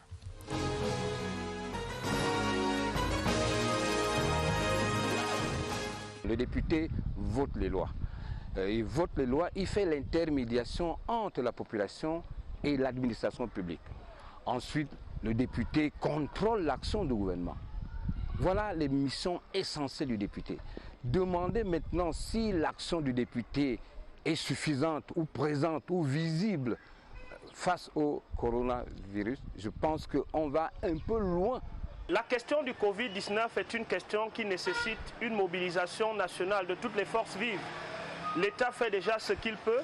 Le député vote les lois. Il vote les lois, il fait l'intermédiation entre la population et l'administration publique. Ensuite, le député contrôle l'action du gouvernement. Voilà les missions essentielles du député. Demandez maintenant si l'action du député est suffisante ou présente ou visible face au coronavirus. Je pense qu'on va un peu loin. La question du Covid-19 est une question qui nécessite une mobilisation nationale de toutes les forces vives. L'État fait déjà ce qu'il peut,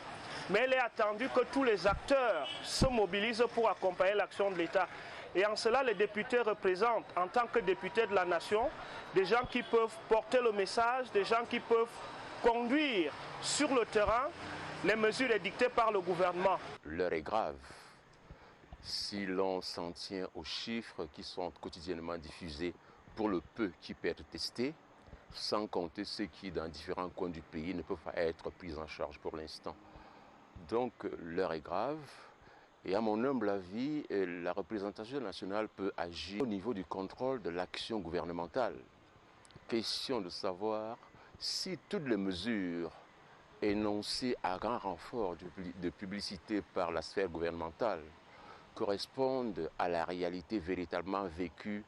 mais il est attendu que tous les acteurs se mobilisent pour accompagner l'action de l'État. Et en cela, les députés représentent, en tant que députés de la nation, des gens qui peuvent porter le message, des gens qui peuvent conduire sur le terrain les mesures édictées par le gouvernement. L'heure est grave. Si l'on s'en tient aux chiffres qui sont quotidiennement diffusés pour le peu qui peut être testé, sans compter ceux qui, dans différents coins du pays, ne peuvent pas être pris en charge pour l'instant. Donc, l'heure est grave. Et à mon humble avis, la représentation nationale peut agir au niveau du contrôle de l'action gouvernementale. Question de savoir si toutes les mesures énoncées à grand renfort de publicité par la sphère gouvernementale correspondent à la réalité véritablement vécue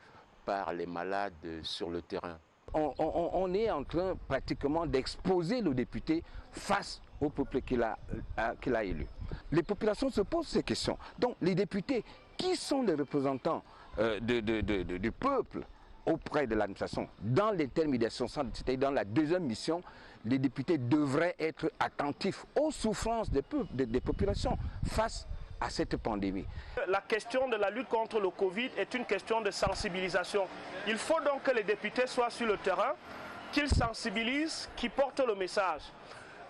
par les malades sur le terrain. On est en train pratiquement d'exposer le député face au peuple qu'il a élu. Les populations se posent ces questions. Donc les députés, qui sont les représentants du peuple auprès de l'administration, dans l'intermédiation, c'est-à-dire dans la deuxième mission, les députés devraient être attentifs aux souffrances des populations face à cette pandémie. La question de la lutte contre le Covid est une question de sensibilisation. Il faut donc que les députés soient sur le terrain, qu'ils sensibilisent, qu'ils portent le message.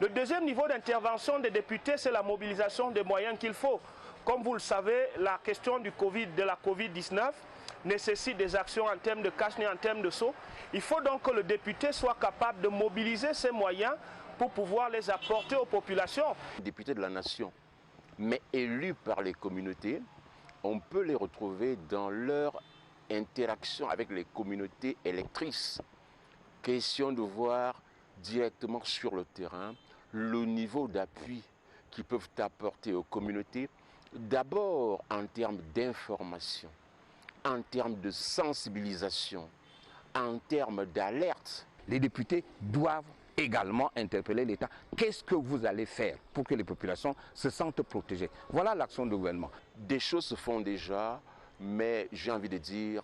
Le deuxième niveau d'intervention des députés, c'est la mobilisation des moyens qu'il faut. Comme vous le savez, la question de la Covid-19 nécessite des actions en termes de cache-nez, en termes de seaux. Il faut donc que le député soit capable de mobiliser ses moyens pour pouvoir les apporter aux populations. Députés de la nation, mais élus par les communautés, on peut les retrouver dans leur interaction avec les communautés électrices. Question de voir directement sur le terrain le niveau d'appui qu'ils peuvent apporter aux communautés, d'abord en termes d'information, en termes de sensibilisation, en termes d'alerte. Les députés doivent également interpeller l'État. Qu'est-ce que vous allez faire pour que les populations se sentent protégées? Voilà l'action du gouvernement. Des choses se font déjà, mais j'ai envie de dire,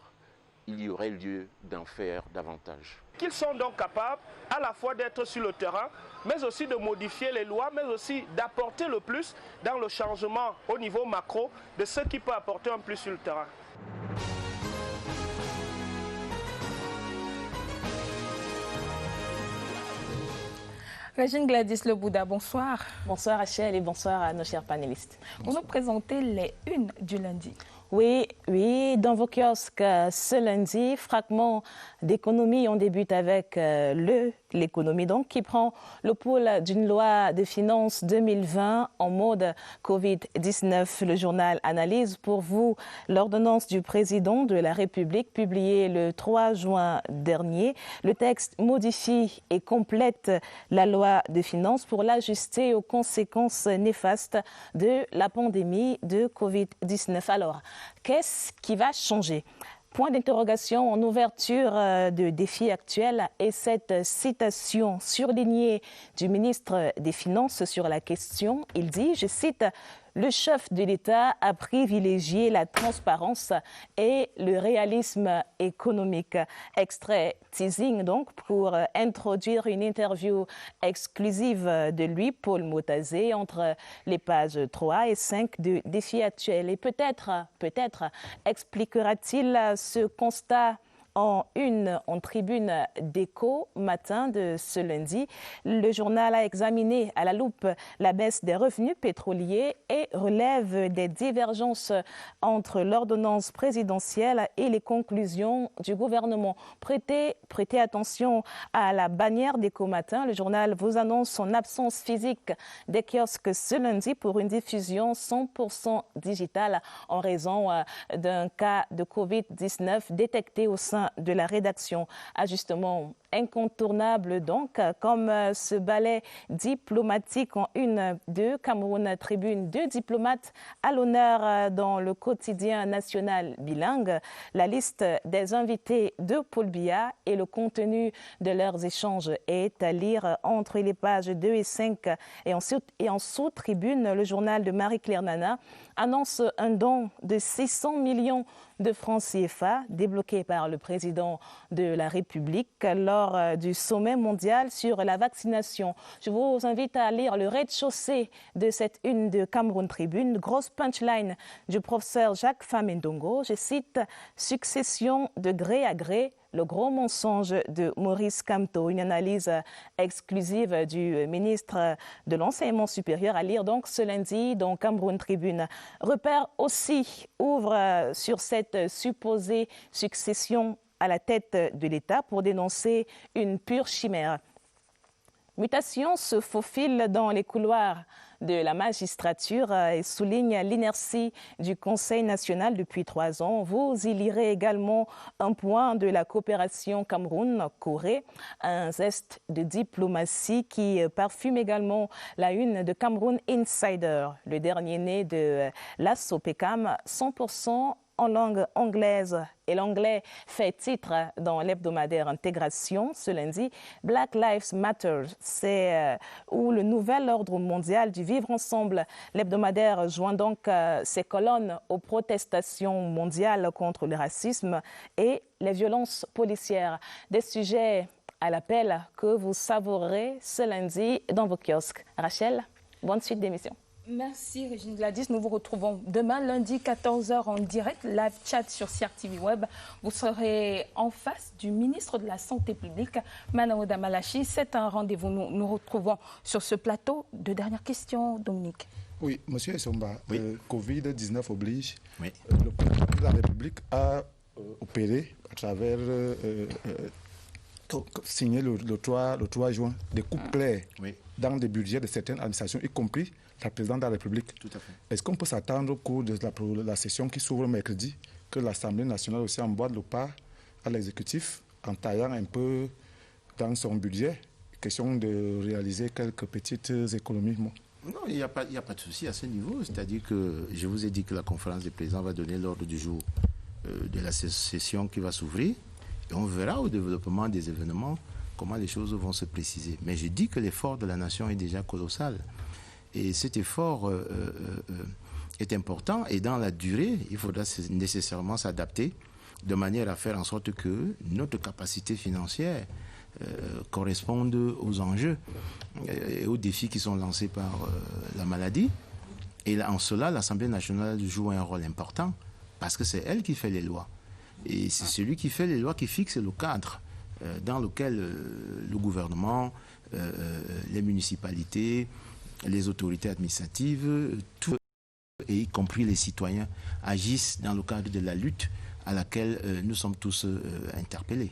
il y aurait lieu d'en faire davantage. Qu'ils sont donc capables à la fois d'être sur le terrain, mais aussi de modifier les lois, mais aussi d'apporter le plus dans le changement au niveau macro de ce qui peut apporter un plus sur le terrain. Régine Gladys Lebouda, bonsoir. Bonsoir Rachel et bonsoir à nos chers panélistes. Vous nous présentez les unes du lundi. Oui, dans vos kiosques ce lundi, fragment d'économie. On débute avec l'économie donc qui prend le pouls d'une loi de finances 2020 en mode Covid-19. Le journal analyse pour vous l'ordonnance du président de la République publiée le 3 juin dernier. Le texte modifie et complète la loi de finances pour l'ajuster aux conséquences néfastes de la pandémie de Covid-19. Alors, qu'est-ce qui va changer? Point d'interrogation en ouverture de défis actuels et cette citation surlignée du ministre des Finances sur la question. Il dit, je cite, « Le chef de l'État a privilégié la transparence et le réalisme économique. » Extrait teasing donc pour introduire une interview exclusive de lui, Paul Motazé, entre les pages 3 et 5 de Défis actuels. Et peut-être expliquera-t-il ce constat en tribune d'Écho matin de ce lundi. Le journal a examiné à la loupe la baisse des revenus pétroliers et relève des divergences entre l'ordonnance présidentielle et les conclusions du gouvernement. Prêtez attention à la bannière d'Écho matin. Le journal vous annonce son absence physique des kiosques ce lundi pour une diffusion 100% digitale en raison d'un cas de Covid-19 détecté au sein de la rédaction. Ajustement incontournable donc, comme ce ballet diplomatique en une de Cameroun Tribune. 2 diplomates à l'honneur dans le quotidien national bilingue. La liste des invités de Paul Biya et le contenu de leurs échanges est à lire entre les pages 2 et 5. Et en sous-tribune, le journal de Marie-Claire Nana annonce un don de 600 millions de francs CFA débloqué par le président de la République lors du sommet mondial sur la vaccination. Je vous invite à lire le rez-de-chaussée de cette une de Cameroun Tribune. Grosse punchline du professeur Jacques Famendongo. Je cite « Succession de gré à gré ». Le gros mensonge de Maurice Kamto, une analyse exclusive du ministre de l'Enseignement supérieur à lire donc ce lundi dans Cameroun Tribune. Repère aussi ouvre sur cette supposée succession à la tête de l'État pour dénoncer une pure chimère. Mutation se faufile dans les couloirs de la magistrature et souligne l'inertie du Conseil national depuis 3 ans. Vous y lirez également un point de la coopération Cameroun-Corée, un zeste de diplomatie qui parfume également la une de Cameroun Insider, le dernier né de l'ASSOPECAM, 100% en langue anglaise. Et l'anglais fait titre dans l'hebdomadaire Intégration ce lundi. Black Lives Matter, c'est où le nouvel ordre mondial du vivre ensemble. L'hebdomadaire joint donc ses colonnes aux protestations mondiales contre le racisme et les violences policières. Des sujets à l'appel que vous savourez ce lundi dans vos kiosques. Rachel, bonne suite d'émission. Merci Régine Gladys. Nous vous retrouvons demain, lundi 14h en direct, live chat sur CRTV Web. Vous serez en face du ministre de la Santé publique, Manaouda Malachi. C'est un rendez-vous. Nous retrouvons sur ce plateau. 2 dernières questions, Dominique. Oui, monsieur Essomba, oui. Covid-19 oblige. Oui. Le président de la République a opéré à travers signé le 3 juin des coupes claires dans des budgets de certaines administrations, y compris la présidente de la République. Tout à fait. Est-ce qu'on peut s'attendre au cours de la session qui s'ouvre mercredi que l'Assemblée nationale aussi emboîte le pas à l'exécutif en taillant un peu dans son budget, question de réaliser quelques petites économies? Non, il n'y a pas de souci à ce niveau. C'est-à-dire que je vous ai dit que la conférence des présidents va donner l'ordre du jour de la session qui va s'ouvrir. Et on verra au développement des événements comment les choses vont se préciser. Mais je dis que l'effort de la nation est déjà colossal. Et cet effort est important. Et dans la durée, il faudra nécessairement s'adapter de manière à faire en sorte que notre capacité financière corresponde aux enjeux et aux défis qui sont lancés par la maladie. Et en cela, l'Assemblée nationale joue un rôle important parce que c'est elle qui fait les lois. Et c'est celui qui fait les lois qui fixe le cadre dans lequel le gouvernement, les municipalités, les autorités administratives, tout, et y compris les citoyens, agissent dans le cadre de la lutte à laquelle nous sommes tous interpellés.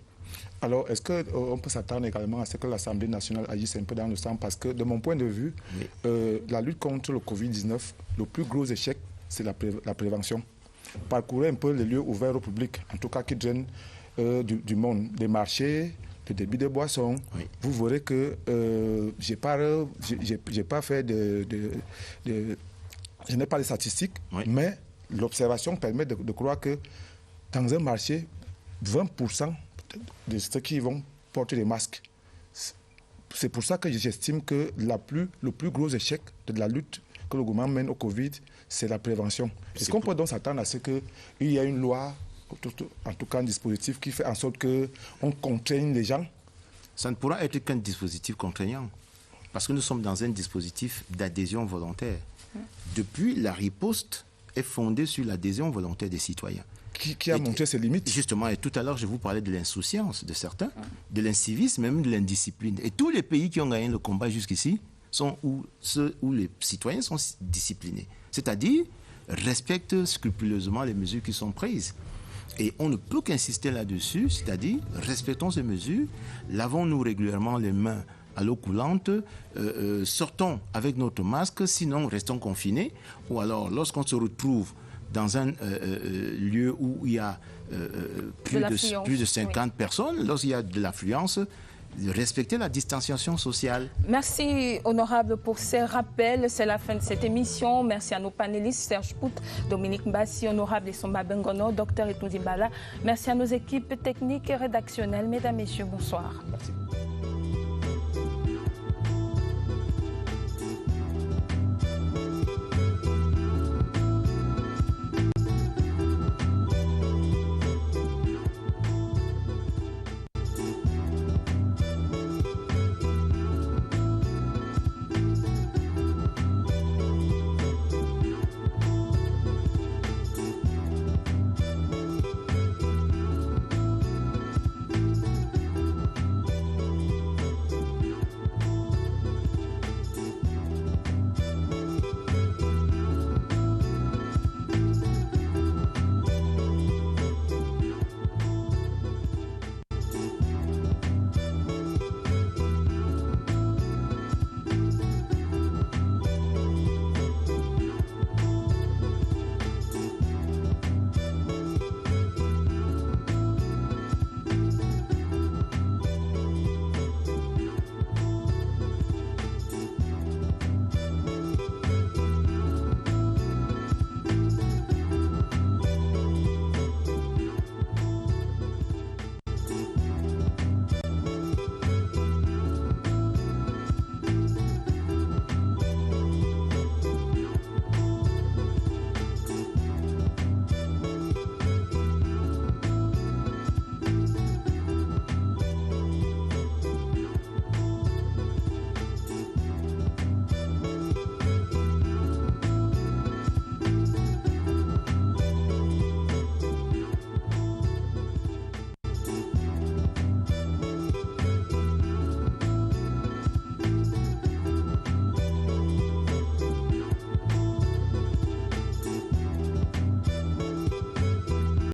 Alors, est-ce qu'on peut s'attendre également à ce que l'Assemblée nationale agisse un peu dans le sens? Parce que, de mon point de vue, la lutte contre le Covid-19, le plus gros échec, c'est la prévention. Parcourez un peu les lieux ouverts au public, en tout cas qui drainent du monde, des marchés, le débit des boissons. Oui. Vous verrez que j'ai pas fait je n'ai pas les statistiques, mais l'observation permet de croire que dans un marché, 20% de ceux qui vont porter des masques. C'est pour ça que j'estime que le plus gros échec de la lutte que le gouvernement mène au Covid, c'est la prévention. Est-ce qu'on peut donc s'attendre à ce qu'il y ait une loi, en tout cas un dispositif qui fait en sorte qu'on contraigne les gens? Ça ne pourra être qu'un dispositif contraignant, parce que nous sommes dans un dispositif d'adhésion volontaire. Depuis, la riposte est fondée sur l'adhésion volontaire des citoyens. Qui a montré ses limites. Justement, et tout à l'heure, je vous parlais de l'insouciance de certains, de l'incivisme, même de l'indiscipline. Et tous les pays qui ont gagné le combat jusqu'ici sont ceux où les citoyens sont disciplinés. C'est-à-dire, respectent scrupuleusement les mesures qui sont prises. Et on ne peut qu'insister là-dessus, c'est-à-dire, respectons ces mesures, lavons-nous régulièrement les mains à l'eau coulante, sortons avec notre masque, sinon restons confinés, ou alors lorsqu'on se retrouve dans un lieu où il y a plus de 50 personnes, lorsqu'il y a de l'affluence, respecter la distanciation sociale. Merci, honorable, pour ces rappels. C'est la fin de cette émission. Merci à nos panélistes, Serge Pout, Dominique Mbassi, honorable Essomba Bengono, docteur Etoundi Bala. Merci à nos équipes techniques et rédactionnelles. Mesdames, Messieurs, bonsoir. Merci.